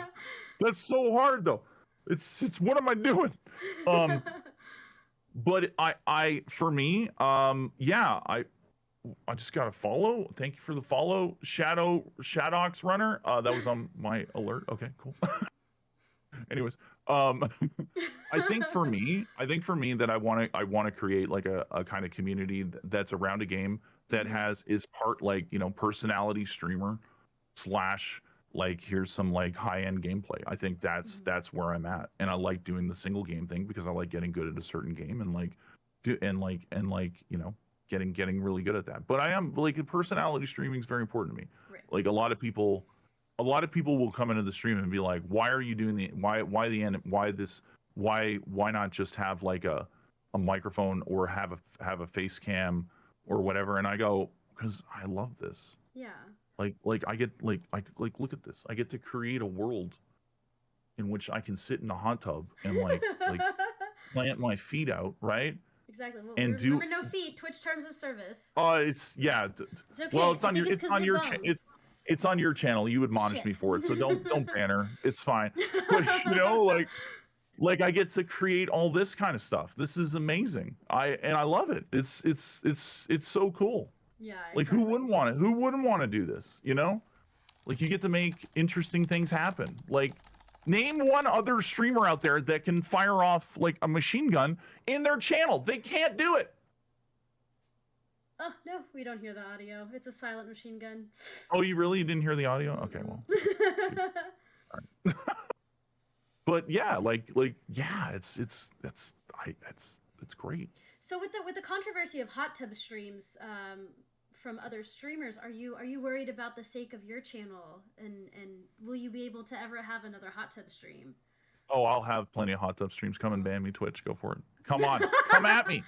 That's so hard though. It's what am I doing? But I for me, yeah, I just got a follow. Thank you for the follow, Shadox Runner. That was on my alert. Okay, cool. Anyways, I think for me that I want to create like a kind of community that's around a game that is part, like, personality streamer / like, here's some like high-end gameplay. I think that's where I'm at, and I like doing the single game thing because I like getting good at a certain game and like getting really good at that. But I am like, personality streaming is very important to me. Like, a lot of people will come into the stream and be like, why are you doing why not just have like a microphone or have a face cam or whatever? And I go, because I love this. Yeah. Like I get like look at this. I get to create a world in which I can sit in a hot tub and like plant my feet out, right? Exactly. Well, and remember, no feet. Twitch terms of service. It's yeah. It's okay. Well, it's on your It's on your channel. You admonished me for it, so don't ban her. It's fine. But you know, like I get to create all this kind of stuff. This is amazing. I love it. It's so cool. Yeah. Like exactly. who wouldn't want it? Who wouldn't want to do this? You know, like you get to make interesting things happen. Like name one other streamer out there that can fire off like a machine gun in their channel. They can't do it. Oh, no, we don't hear the audio. It's a silent machine gun. Oh, you didn't hear the audio? Okay, well. Right. But yeah, yeah, it's great. So with the controversy of hot tub streams from other streamers, are you worried about the sake of your channel, and will you be able to ever have another hot tub stream? Oh, I'll have plenty of hot tub streams. Come and ban me, Twitch. Go for it. Come on, come at me.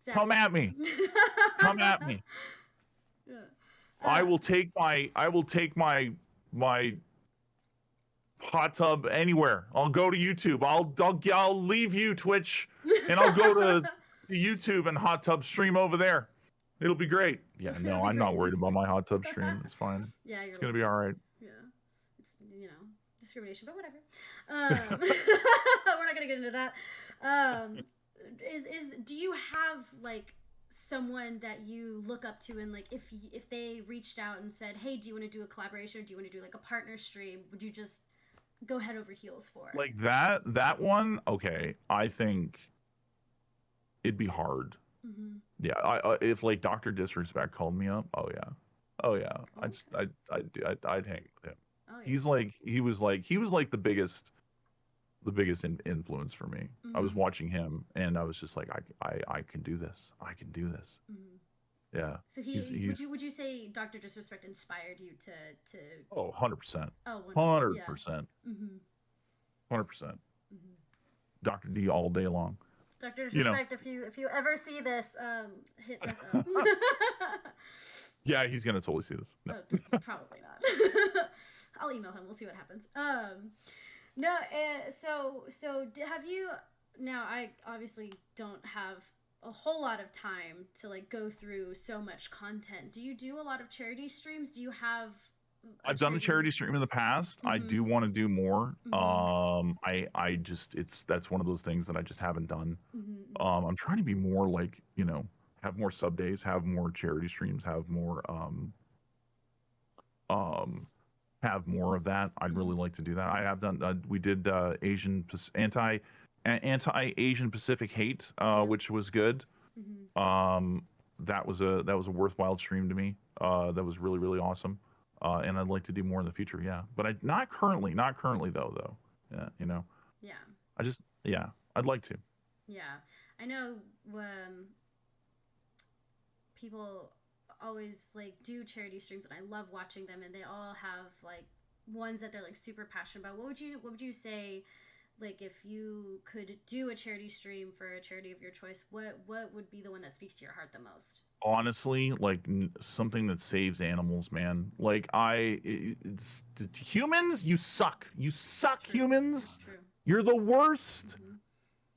Exactly. Come at me. Come at me. Yeah. I will take my hot tub anywhere. I'll go to YouTube. I'll leave you, Twitch, and I'll go to YouTube and hot tub stream over there. It'll be great. Yeah, no, I'm not worried about my hot tub stream. It's fine. Yeah, it's gonna be all right. Yeah, it's discrimination, but whatever. We're not gonna get into that. Do you have like someone that you look up to, and like if they reached out and said, hey, do you want to do a collaboration, or do you want to do like a partner stream, would you just go head over heels for it? Like that one? Okay, I think it'd be hard. Mm-hmm. Yeah, if like Dr. Disrespect called me up, oh yeah, okay. I'd hang with him. Oh, yeah. He was like the biggest influence for me. Mm-hmm. I was watching him and I was just like, I can do this. I can do this. Mm-hmm. Yeah. So would you say Dr. Disrespect inspired you to? Oh, 100%. Oh, 100%. Yeah. 100%. Dr. D all day long. Dr. Disrespect, if you ever see this, hit that up. Yeah, he's gonna totally see this. No. Oh, probably not. I'll email him. We'll see what happens. No, so have you? Now, I obviously don't have a whole lot of time to like go through so much content. Do you do a lot of charity streams? Do you have? I've done a charity stream in the past. Mm-hmm. I do want to do more. Mm-hmm. I just that's one of those things that I just haven't done. Mm-hmm. I'm trying to be more like, have more sub days, have more charity streams, have more have more of that. I'd really like to do that. I have done. We did anti-Asian Pacific hate, which was good. Mm-hmm. That was a worthwhile stream to me. That was really, really awesome. And I'd like to do more in the future. Yeah, but not currently though. Yeah, Yeah. I'd like to. Yeah, I know. People always like do charity streams, and I love watching them, and they all have like ones that they're like super passionate about. What would you say, like, if you could do a charity stream for a charity of your choice, what would be the one that speaks to your heart the most? Honestly, like something that saves animals, man. Like humans, you suck. You suck, humans. You're the worst. Mm-hmm.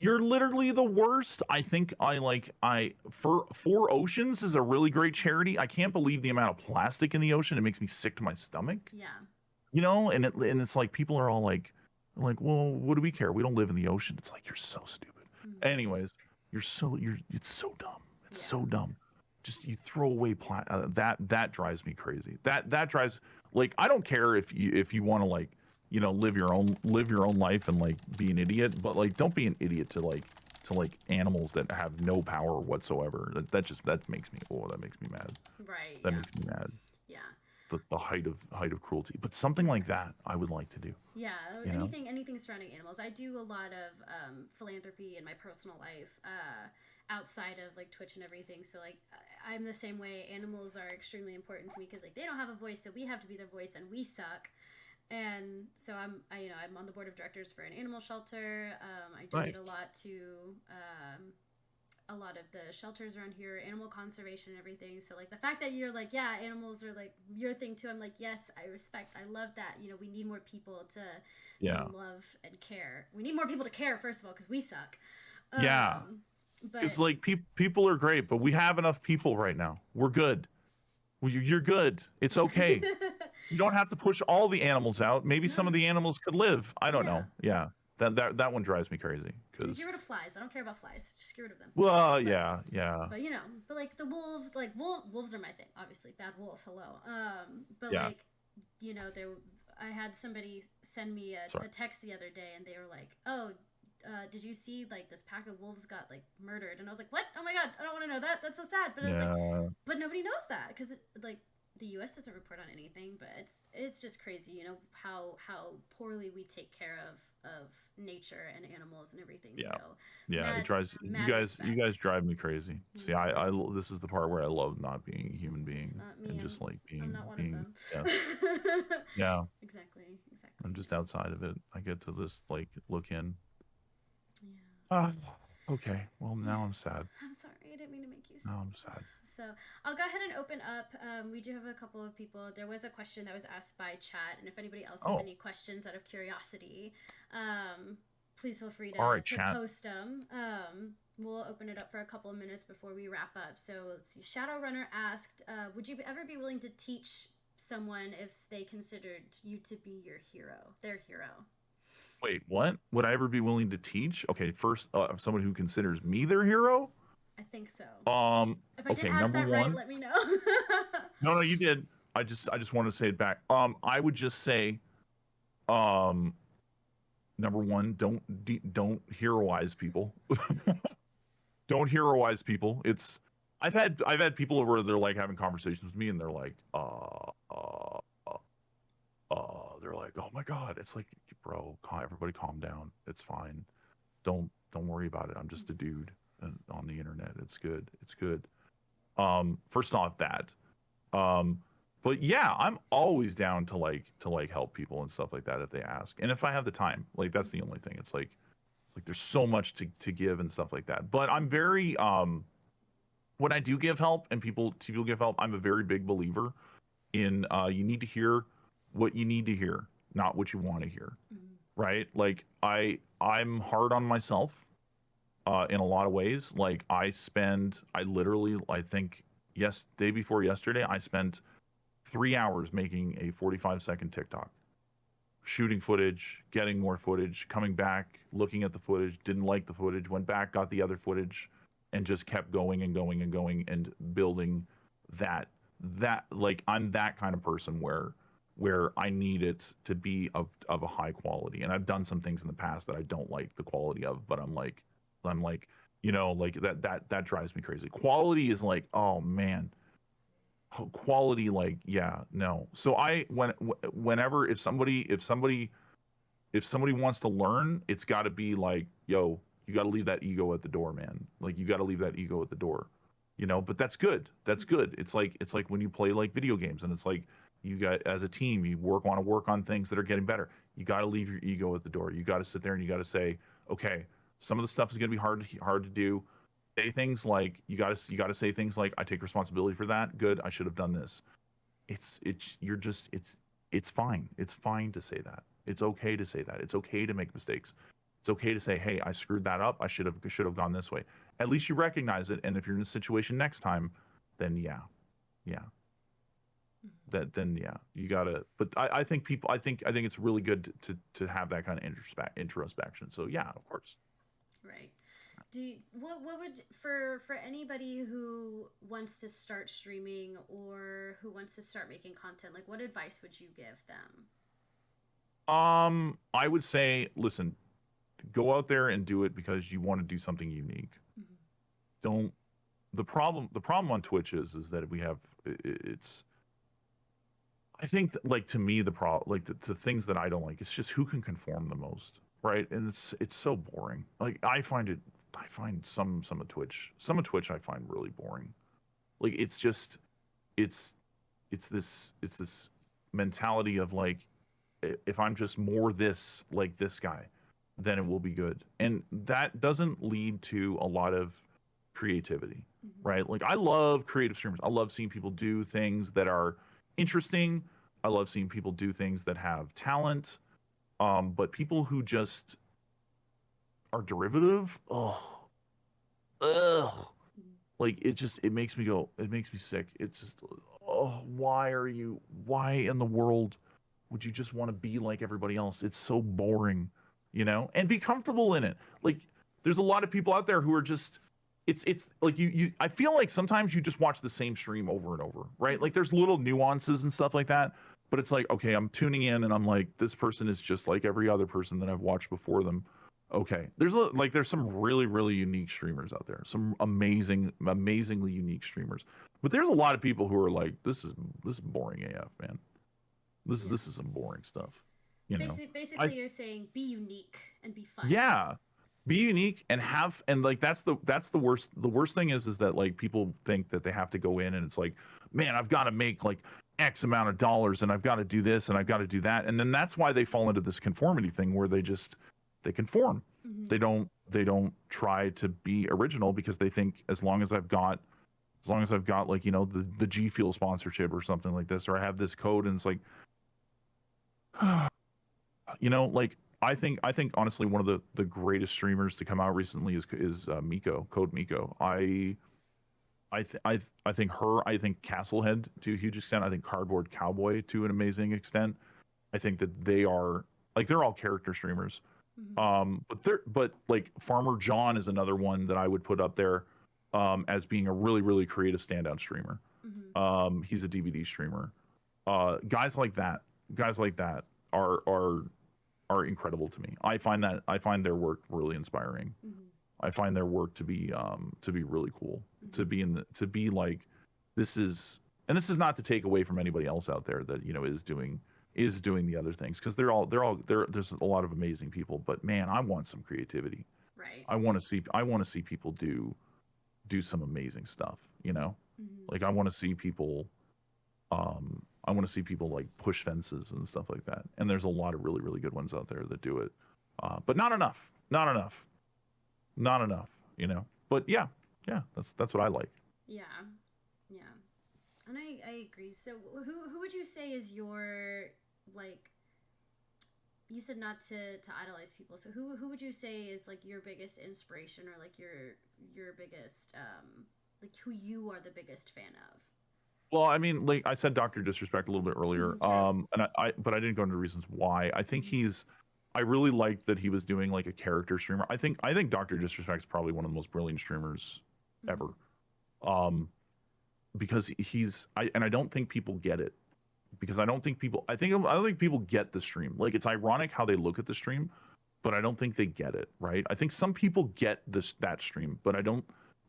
You're literally the worst. I think Four Oceans is a really great charity. I can't believe the amount of plastic in the ocean. It makes me sick to my stomach. Yeah. And it's like people are all like, well, what do we care? We don't live in the ocean. It's like, you're so stupid. Mm-hmm. Anyways, it's so dumb. It's so dumb. Just you throw away that drives me crazy. That drives, like, I don't care if you want to like, live your own life and like be an idiot, but like don't be an idiot to animals that have no power whatsoever. That makes me mad. Right. That makes me mad. Yeah. The height of cruelty. But something like that I would like to do. Yeah. Anything surrounding animals. I do a lot of philanthropy in my personal life. Outside of like Twitch and everything, so like I'm the same way. Animals are extremely important to me because like they don't have a voice, so we have to be their voice, and we suck. And so I'm on the board of directors for an animal shelter. I donate a lot to a lot of the shelters around here, animal conservation and everything. So like the fact that you're like, yeah, animals are like your thing too, I'm like, yes, I love that. We need more people to love and care. We need more people to care, first of all, because we suck. Yeah. But it's like people are great, but we have enough people right now. We're good. You're good. It's okay. You don't have to push all the animals out. Maybe some of the animals could live. I don't know. Yeah. That one drives me crazy. Get rid of flies. I don't care about flies. Just get rid of them. Well, but, yeah. But you know, but like the wolves, like wolves are my thing. Obviously, bad wolf. Hello. But Yeah. like, you know, I had somebody send me a text the other day, and they were like, "Oh, did you see like this pack of wolves got like murdered?" And I was like, "What? Oh my god, I don't want to know that. That's so sad." But I was like, but nobody knows that because like the U.S. doesn't report on anything. But it's just crazy, you know, how poorly we take care of nature and animals and everything. Yeah. So it drives you guys drive me crazy. See, I this is the part where I love not being a human being and just like being I'm not one being of them. yes. Yeah. Exactly. I'm just outside of it. I get to this like look in. Yeah. Okay. Well, now I'm sad. I'm sorry. I didn't mean to make you sad. Now I'm sad. So I'll go ahead and open up. We do have a couple of people. There was a question that was asked by chat, and if anybody else has any questions out of curiosity, please feel free to post them. We'll open it up for a couple of minutes before we wrap up. So let's see. Shadowrunner asked, would you ever be willing to teach someone if they considered you to be their hero? Wait, what? Would I ever be willing to teach? Okay, first, someone who considers me their hero? I think so. If I okay, didn't ask that right, let me know. No, you did. I just want to say it back. I would just say, number one, don't heroize people. Don't heroize people. I've had people where they're like having conversations with me and they're like, they're like, oh my god. It's like, bro, everybody calm down. It's fine. Don't worry about it. I'm just a dude on the internet. It's good. First off that. But yeah, I'm always down to help people and stuff like that if they ask. And if I have the time, like that's the only thing. It's like there's so much to give and stuff like that. But I'm very when I do give help and people give help, I'm a very big believer in you need to hear what you need to hear, not what you want to hear. Right? Like I'm hard on myself in a lot of ways. Like I literally, I think day before yesterday, I spent 3 hours making a 45-second TikTok, shooting footage, getting more footage, coming back, looking at the footage, didn't like the footage, went back, got the other footage, and just kept going and going and going and building that like I'm that kind of person where I need it to be of a high quality. And I've done some things in the past that I don't like the quality of, but I'm like, you know, like that drives me crazy. Quality is like, oh man, quality, like, yeah, no. So whenever if somebody wants to learn, it's got to be like, yo, you got to leave that ego at the door, man. Like you got to leave that ego at the door, you know. But that's good. It's like when you play like video games, and it's like you got, as a team, you want to work on things that are getting better. You got to leave your ego at the door. You got to sit there and you got to say, okay, some of the stuff is going to be hard to do. Say things like, you got to say things like, I take responsibility for that. Good. I should have done this. It's fine. It's fine to say that. It's okay to say that. It's okay to make mistakes. It's okay to say, hey, I screwed that up. I should have gone this way. At least you recognize it. And if you're in a situation next time, then yeah. Then you gotta. But I think it's really good to have that kind of introspection. So yeah, of course. Right. What would for anybody who wants to start streaming or who wants to start making content, like what advice would you give them? I would say, listen, go out there and do it because you want to do something unique. Don't. The problem on Twitch is that it's. I think that, like, to me, the problem, like the things that I don't like, it's just who can conform the most, right? And it's so boring. Like I find some of Twitch I find really boring. Like it's this mentality of like, if I'm just more this like this guy, then it will be good. And that doesn't lead to a lot of creativity, right? Like I love creative streamers. I love seeing people do things that are interesting. I love seeing people do things that have talent. But people who just are derivative, like it makes me sick. It's just, oh, why in the world would you just want to be like everybody else? It's so boring, and be comfortable in it. Like, there's a lot of people out there who are just, it's like I feel like sometimes you just watch the same stream over and over, right? Like, there's little nuances and stuff like that, but it's like, okay, I'm tuning in and I'm like, this person is just like every other person that I've watched before them. Okay, there's some really, really unique streamers out there, some amazingly unique streamers, but there's a lot of people who are like, this is boring AF, man. This is some boring stuff. Basically, you're saying be unique and be fun. Yeah, be unique and like that's the worst. The worst thing is that like people think that they have to go in and it's like, man, I've got to make like X amount of dollars and I've got to do this and I've got to do that, and then that's why they fall into this conformity thing where they conform. Mm-hmm. They don't try to be original because they think as long as I've got like the G Fuel sponsorship or something like this, or I have this code, and it's like, like I think honestly one of the greatest streamers to come out recently is Miko, Code Miko. I think her. I think Castlehead to a huge extent. I think Cardboard Cowboy to an amazing extent. I think that they're all character streamers. But like Farmer John is another one that I would put up there as being a really, really creative standout streamer. He's a DVD streamer. Guys like that are incredible to me. I find their work really inspiring. I find their work to be really cool. To be like, this is not to take away from anybody else out there that is doing the other things, because there's a lot of amazing people, but man, I want some creativity. Right. I want to see people do some amazing stuff, like I want to see people like push fences and stuff like that, and there's a lot of really, really good ones out there that do it, but not enough, but yeah, that's what I like. Yeah, and I agree. So who would you say is your, like, you said not to idolize people, so who would you say is like your biggest inspiration, or like your biggest like who you are the biggest fan of? Well, I mean, like I said, Dr. Disrespect a little bit earlier, and but I didn't go into reasons why. I think I really liked that he was doing like a character streamer. I think Dr. Disrespect is probably one of the most brilliant streamers ever, because I don't think people get it, because I don't think people get the stream. Like, it's ironic how they look at the stream, but I don't think they get it, right? I think some people get that stream, but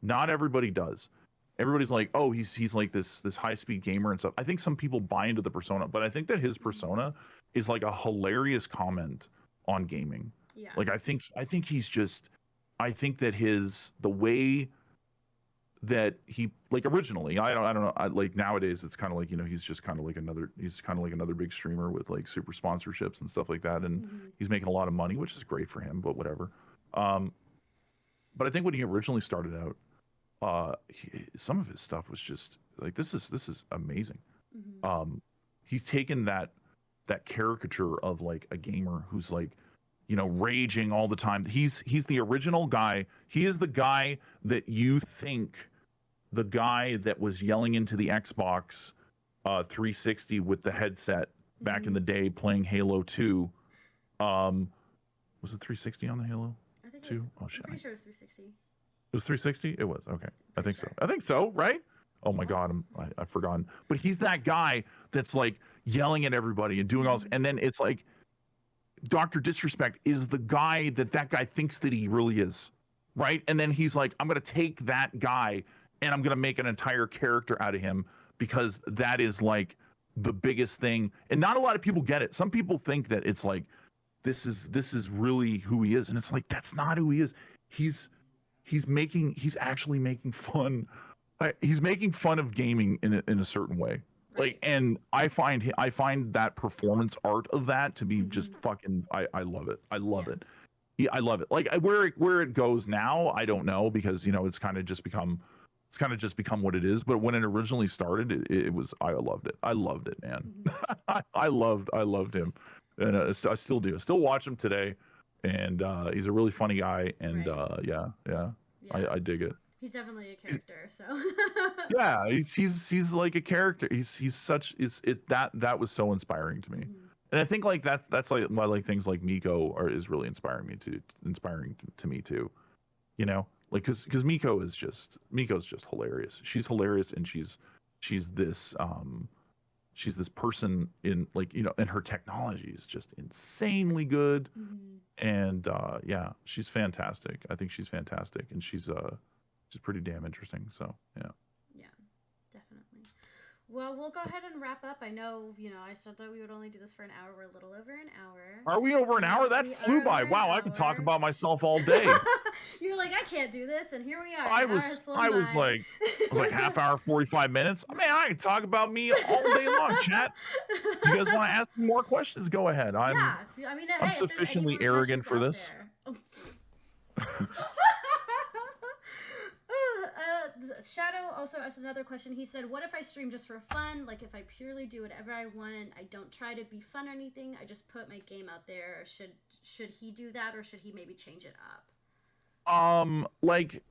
not everybody does. Everybody's like, oh, he's like this high-speed gamer and stuff. I think some people buy into the persona, but I think that his persona is like a hilarious comment on gaming. Yeah. Like, I think I think that the way that he, like, originally, I don't know, like nowadays it's kind of like, he's just kind of like another big streamer with like super sponsorships and stuff like that, and he's making a lot of money, which is great for him, but whatever. But I think when he originally started out, some of his stuff was just like, this is amazing. He's taken that caricature of like a gamer who's like, raging all the time. He's the original guy. He is the guy that you think, the guy that was yelling into the Xbox 360 with the headset back in the day playing Halo 2. Was it 360 on the Halo? I think 2? I'm pretty sure it was 360. It was 360? It was, okay. I think so, right? Oh my God, I've forgotten. But he's that guy that's like yelling at everybody and doing all this, and then it's like, Dr. Disrespect is the guy that guy thinks that he really is, right? And then he's like, I'm going to take that guy and I'm going to make an entire character out of him, because that is like the biggest thing. And not a lot of people get it. Some people think that it's like, this is really who he is. And it's like, that's not who he is. He's actually making fun. He's making fun of gaming in a certain way. Like, and I find that performance art of that to be just fucking, I love it. I love it. Yeah, I love it. Like, where it goes now, I don't know, because it's kind of just become what it is. But when it originally started, it was, I loved it, man. I loved him, and I still do. I still watch him today, and he's a really funny guy, and yeah. I dig it. He's definitely a character. So yeah, he's like a character. He's such that was so inspiring to me. And I think like that's like why like things like Miko is really inspiring to me too. You know, like because Miko's just hilarious. She's hilarious, and she's this person in like, you know, and her technology is just insanely good. And yeah, she's fantastic. I think she's fantastic, and she's pretty damn interesting. So yeah. Yeah, definitely. Well, we'll go ahead and wrap up. I know, you know, I still thought we would only do this for an hour. We're a little over an hour. Are we over an hour? That flew by. Wow, I could talk about myself all day. You're like, I can't do this, and here we are. I was like half hour, 45 minutes. Man, I could talk about me all day long, chat. You guys want to ask me more questions? Go ahead. I'm sufficiently arrogant for this. Shadow also asked another question. He said, what if I stream just for fun? Like, if I purely do whatever I want, I don't try to be fun or anything, I just put my game out there. Should he do that, or should he maybe change it up? Like,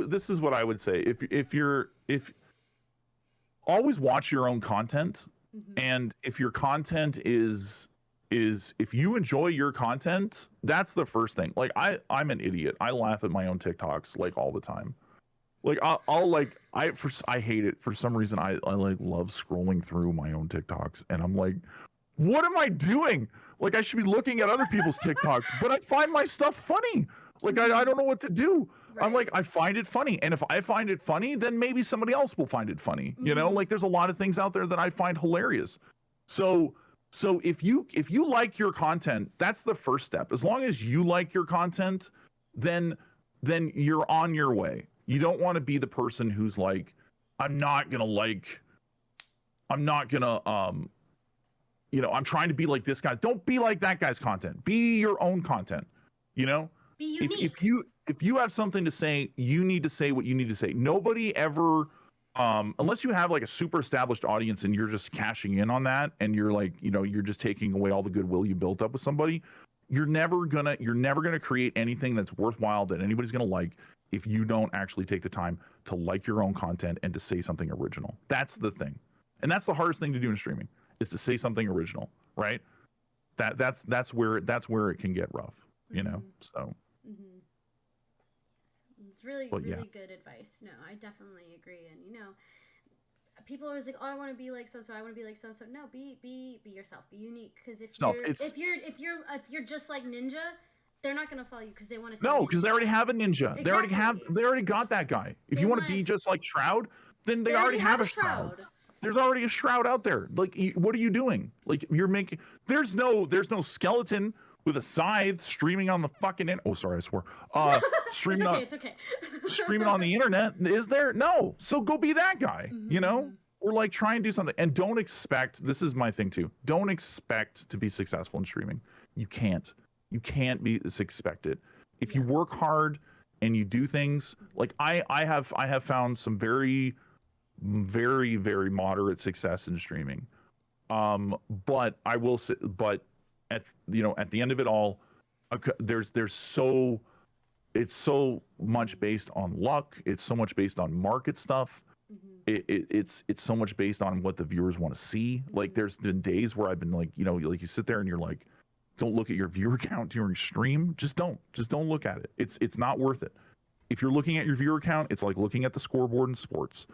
this is what I would say. If always watch your own content, and if your content is if you enjoy your content, that's the first thing. Like, I'm an idiot. I laugh at my own TikToks like all the time. Like I'll like I hate it for some reason. I like love scrolling through my own TikToks, and I'm like, what am I doing? Like, I should be looking at other people's TikToks, but I find my stuff funny. Like I don't know what to do. Right. I'm like, I find it funny, and if I find it funny, then maybe somebody else will find it funny. You know, like there's a lot of things out there that I find hilarious. So if you like your content, that's the first step. As long as you like your content, then you're on your way. You don't want to be the person who's like, I'm trying to be like this guy. Don't be like that guy's content. Be your own content. You know? Be unique. If you have something to say, you need to say what you need to say. Nobody ever unless you have like a super established audience and you're just cashing in on that, and you're like, you know, you're just taking away all the goodwill you built up with somebody, you're never gonna create anything that's worthwhile that anybody's gonna like if you don't actually take the time to like your own content and to say something original. That's the thing. And that's the hardest thing to do in streaming, is to say something original, right? That's where it can get rough, you know? So it's really good advice. No, I definitely agree. And, you know, people are always like, oh, I want to be like so-and-so, I want to be like so-and-so. No, be yourself, be unique. Because if you're just like Ninja, they're not going to follow you because they want to see No, because they already have a Ninja. Exactly. They already got that guy. If you want to be just like Shroud, then they already have a Shroud. There's already a Shroud out there. Like, what are you doing? Like, you're making, there's no skeleton with a scythe streaming on the fucking oh, sorry, I swore. Streaming it's okay. Streaming on the internet, is there? No. So go be that guy, you know? Or like try and do something. And don't expect, this is my thing too, don't expect to be successful in streaming. You can't be expected. If you work hard and you do things, like I have found some very, very, very moderate success in streaming. But I will say, at the end of it all, it's so much based on luck. It's so much based on market stuff. It's so much based on what the viewers want to see. Like, there's been days where I've been like, you know, like you sit there and you're like, don't look at your viewer count during stream. Just don't look at it. It's not worth it. If you're looking at your viewer count, it's like looking at the scoreboard in sports,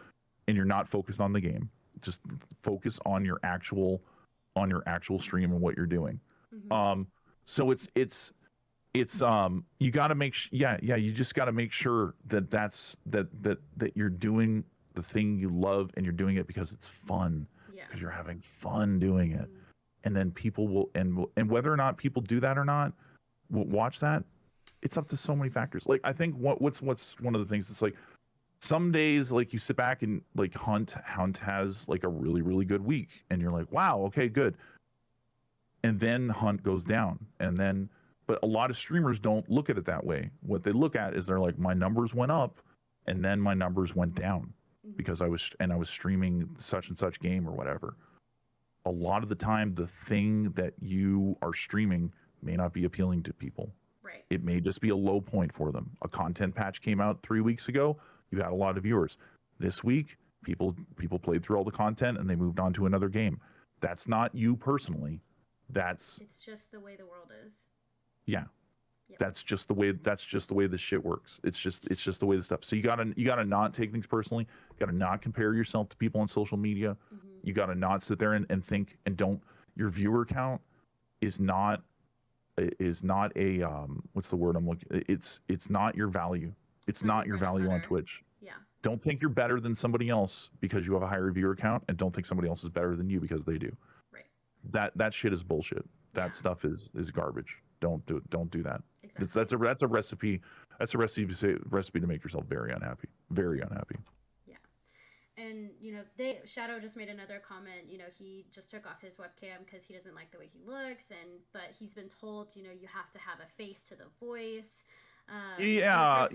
and you're not focused on the game. Just focus on your actual stream and what you're doing. So it's you got to make you just got to make sure that you're doing the thing you love, and you're doing it because it's fun, because you're having fun doing it. And then people will, and whether or not people do that or not, will watch that. It's up to so many factors. Like, I think what's one of the things that's like, some days, like, you sit back and like Hunt has like a really, really good week, and you're like, wow, okay, good. And then Hunt goes down, but a lot of streamers don't look at it that way. What they look at is, they're like, my numbers went up, and then my numbers went down because I was streaming such and such game or whatever. A lot of the time, the thing that you are streaming may not be appealing to people. Right. It may just be a low point for them. A content patch came out 3 weeks ago. You had a lot of viewers. This week, people played through all the content and they moved on to another game. That's not you personally. It's just the way the world is. Yeah. Yep. That's just the way this shit works. It's just the way the stuff. So you gotta not take things personally. You gotta not compare yourself to people on social media. Mm-hmm. You gotta not sit there and think and don't. Your viewer count is not a what's the word I'm looking. It's not your value. It's not your value on Twitch. Yeah. Don't think you're better than somebody else because you have a higher viewer count, and don't think somebody else is better than you because they do. Right. That shit is bullshit. That stuff is garbage. Don't do that. Exactly. That's a recipe. That's a recipe to make yourself very unhappy. Very unhappy. Yeah. And Shadow just made another comment. He just took off his webcam because he doesn't like the way he looks, but he's been told you have to have a face to the voice. Yeah,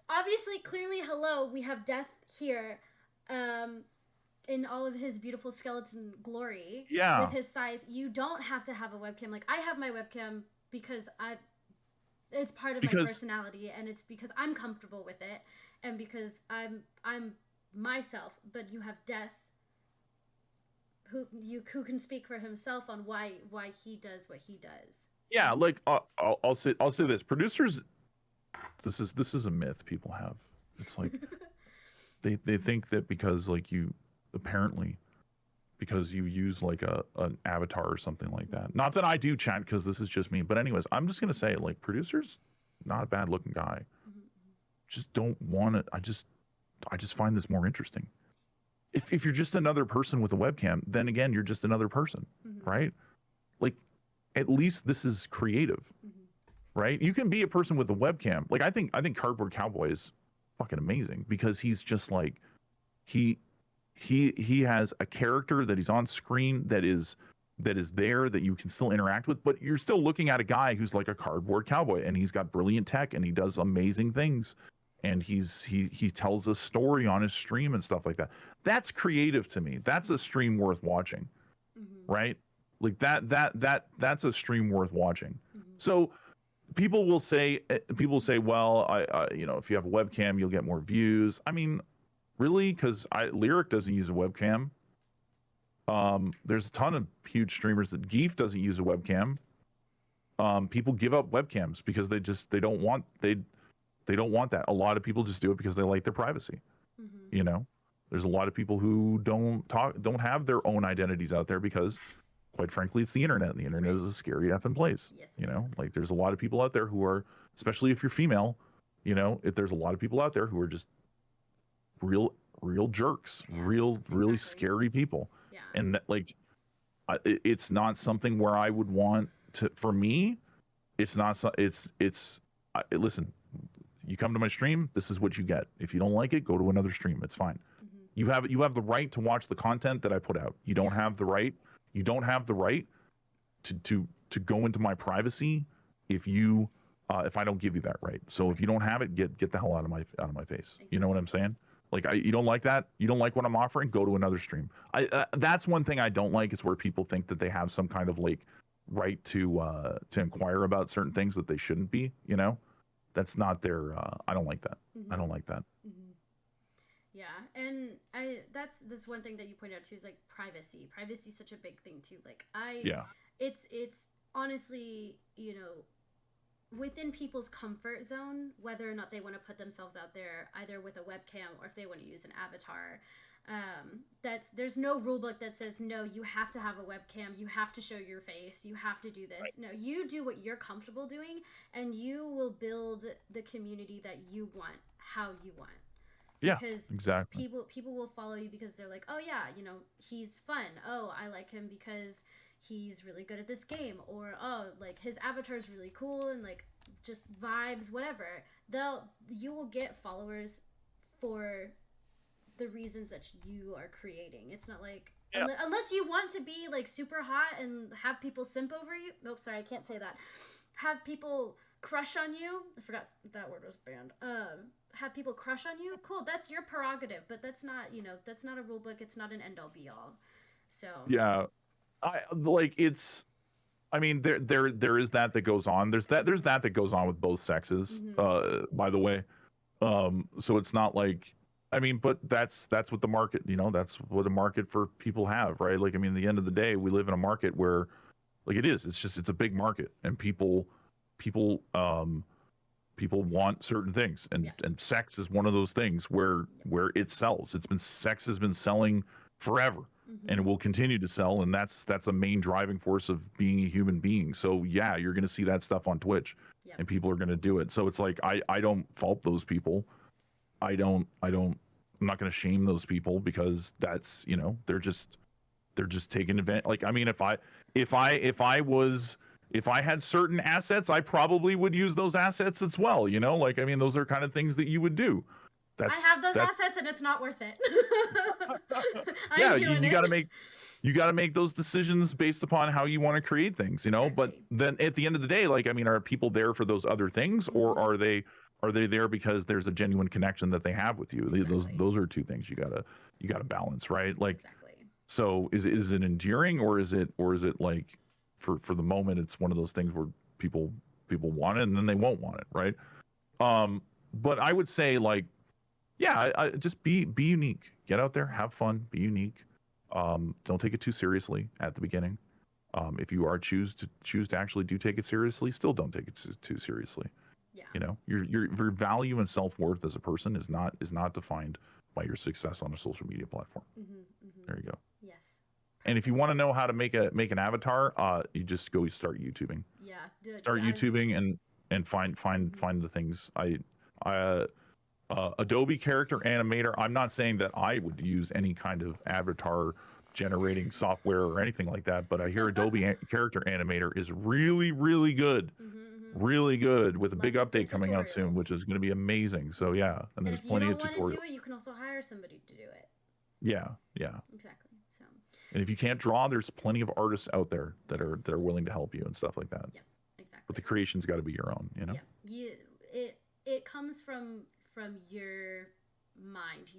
obviously, clearly, hello, we have Death here, in all of his beautiful skeleton glory. Yeah. With his scythe, you don't have to have a webcam. Like, I have my webcam because it's part of my personality, and it's because I'm comfortable with it, and because I'm myself. But you have Death, who can speak for himself on why he does what he does. Yeah, like I'll say this: producers. This is a myth people have. It's like they think that because you use like an avatar or something like that. Not that I do, chat, because this is just me. But anyways, I'm just gonna say, like, producers, not a bad looking guy. Mm-hmm. Just don't want it. I just find this more interesting. If you're just another person with a webcam, then again, you're just another person, mm-hmm. right? Like, at least this is creative. Mm-hmm. Right? You can be a person with a webcam. Like, I think Cardboard Cowboy is fucking amazing because he's just like he has a character that he's on screen that is there that you can still interact with, but you're still looking at a guy who's like a cardboard cowboy, and he's got brilliant tech and he does amazing things, and he tells a story on his stream and stuff like that. That's creative to me. That's a stream worth watching. Mm-hmm. Right? Like that's a stream worth watching. Mm-hmm. So people will say, well, I if you have a webcam, you'll get more views. I mean, really? Because Lyric doesn't use a webcam. There's a ton of huge streamers that Geef doesn't use a webcam. People give up webcams because they don't want that. A lot of people just do it because they like their privacy. Mm-hmm. There's a lot of people who don't have their own identities out there because, quite frankly, it's the internet, and the internet is a scary effing place. Yes, like, there's a lot of people out there who are, especially if you're female, there's a lot of people out there who are just real jerks, really scary people. Yeah. And that, like, it's not something where I would want to, for me, it's not, listen, you come to my stream, this is what you get. If you don't like it, go to another stream. It's fine. Mm-hmm. You have the right to watch the content that I put out. You don't have the right. You don't have the right to go into my privacy if I don't give you that right. So if you don't have it, get the hell out of my face. Exactly. You know what I'm saying? Like, you don't like that? You don't like what I'm offering? Go to another stream. That's one thing I don't like, is where people think that they have some kind of like right to inquire about certain things that they shouldn't be. That's not their. I don't like that. Mm-hmm. I don't like that. Mm-hmm. Yeah, and that's one thing that you pointed out too, is like privacy. Privacy is such a big thing too. Like, it's honestly, within people's comfort zone, whether or not they want to put themselves out there, either with a webcam or if they want to use an avatar. There's no rule book that says, no, you have to have a webcam, you have to show your face, you have to do this. Right. No, you do what you're comfortable doing, and you will build the community that you want, how you want. Yeah, because exactly. People will follow you because they're like, oh yeah, he's fun. Oh, I like him because he's really good at this game, or oh, like, his avatar is really cool, and like, just vibes, whatever. You will get followers for the reasons that you are creating. It's not like, unless you want to be like super hot and have people simp over you. Nope, sorry, I can't say that. Have people crush on you. I forgot that word was banned. Have people crush on you. Cool, that's your prerogative, but that's not, that's not a rule book. It's not an end all be all. So yeah, I mean, there is that goes on. There's that goes on with both sexes. Mm-hmm. By the way, So it's not like, I mean, but that's what the market, that's what the market for people have, right? Like, I mean, at the end of the day, we live in a market where, like, it's a big market, and people want certain things, and sex is one of those things where it sells. Sex has been selling forever, and it will continue to sell, and that's a main driving force of being a human being. So yeah, you're going to see that stuff on Twitch, and people are going to do it. So it's like, I don't fault those people. I'm not going to shame those people, because that's, they're just taking advantage. Like, I mean, if I had certain assets, I probably would use those assets as well. Like, I mean, those are kind of things that you would do. I have those assets, and it's not worth it. Yeah, you got to make those decisions based upon how you want to create things, Exactly. But then at the end of the day, like, I mean, are people there for those other things, or are they there because there's a genuine connection that they have with you? Exactly. Those are two things you gotta balance, right? Like, exactly. So is it endearing, or is it like, for the moment, it's one of those things where people want it, and then they won't want it, right? But I would say, like, yeah, I just be unique. Get out there, have fun, be unique. Don't take it too seriously at the beginning. If you are choose to actually do take it seriously, still don't take it too seriously. Yeah. Your value and self-worth as a person is not defined by your success on a social media platform. There you go. Yes. And if you want to know how to make an avatar, you just go start YouTubing. Yeah. Start YouTubing and find the things. Adobe Character Animator. I'm not saying that I would use any kind of avatar generating software or anything like that, but I hear Adobe Character Animator is really, really good. Really good, with a big update coming out soon, which is going to be amazing. So yeah, and there's plenty of tutorials. If you don't want to do it, you can also hire somebody to do it. Yeah. Exactly. So. And if you can't draw, there's plenty of artists out there that are willing to help you and stuff like that. Yeah, exactly. But the creation's got to be your own, Yeah. It comes from your mind,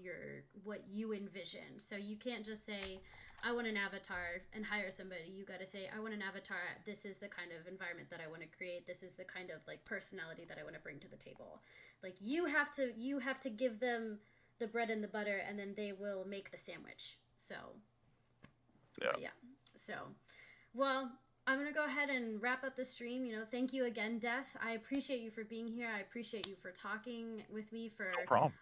what you envision. So you can't just say, I want an avatar, and hire somebody. You got to say, I want an avatar. This is the kind of environment that I want to create. This is the kind of, like, personality that I want to bring to the table. Like, you have to give them the bread and the butter, and then they will make the sandwich. So yeah. So, well, I'm going to go ahead and wrap up the stream. Thank you again, Death. I appreciate you for being here. I appreciate you for talking with me for no problem.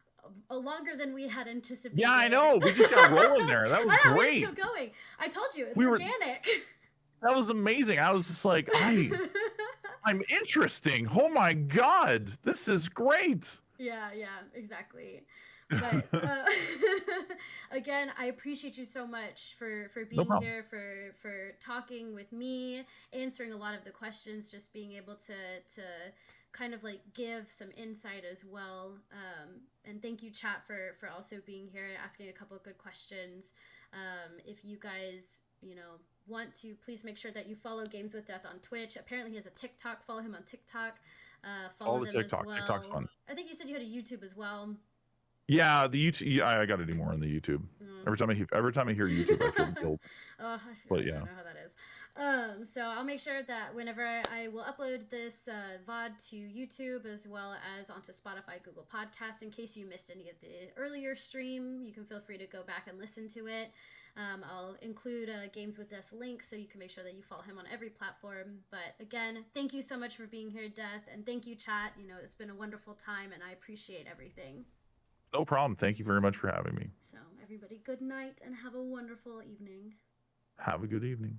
Longer than we had anticipated. Yeah, I know. We just got rolling there. That was great. We just kept going. I told you, it's organic. That was amazing. I was just like, I'm interesting. Oh my God, this is great. Yeah, exactly. But again, I appreciate you so much for being here, for talking with me, answering a lot of the questions, just being able to kind of, like, give some insight as well. And thank you, chat, for also being here and asking a couple of good questions. If you guys, want to, please make sure that you follow Games with Death on Twitch. Apparently he has a TikTok. Follow him on TikTok. Follow them TikTok. As well. TikTok's fun. I think you said you had a YouTube as well. Yeah, the YouTube. Yeah, I got to do more on the YouTube. Every time I hear YouTube, I feel guilt. I don't know how that is. So I'll make sure that whenever I will upload this VOD to YouTube, as well as onto Spotify, Google Podcasts, in case you missed any of the earlier stream, you can feel free to go back and listen to it. I'll include Games with Death's link, so you can make sure that you follow him on every platform. But again, thank you so much for being here, Death, and thank you, chat. It's been a wonderful time, and I appreciate everything. No problem. Thank you very much for having me. So everybody, good night and have a wonderful evening. Have a good evening.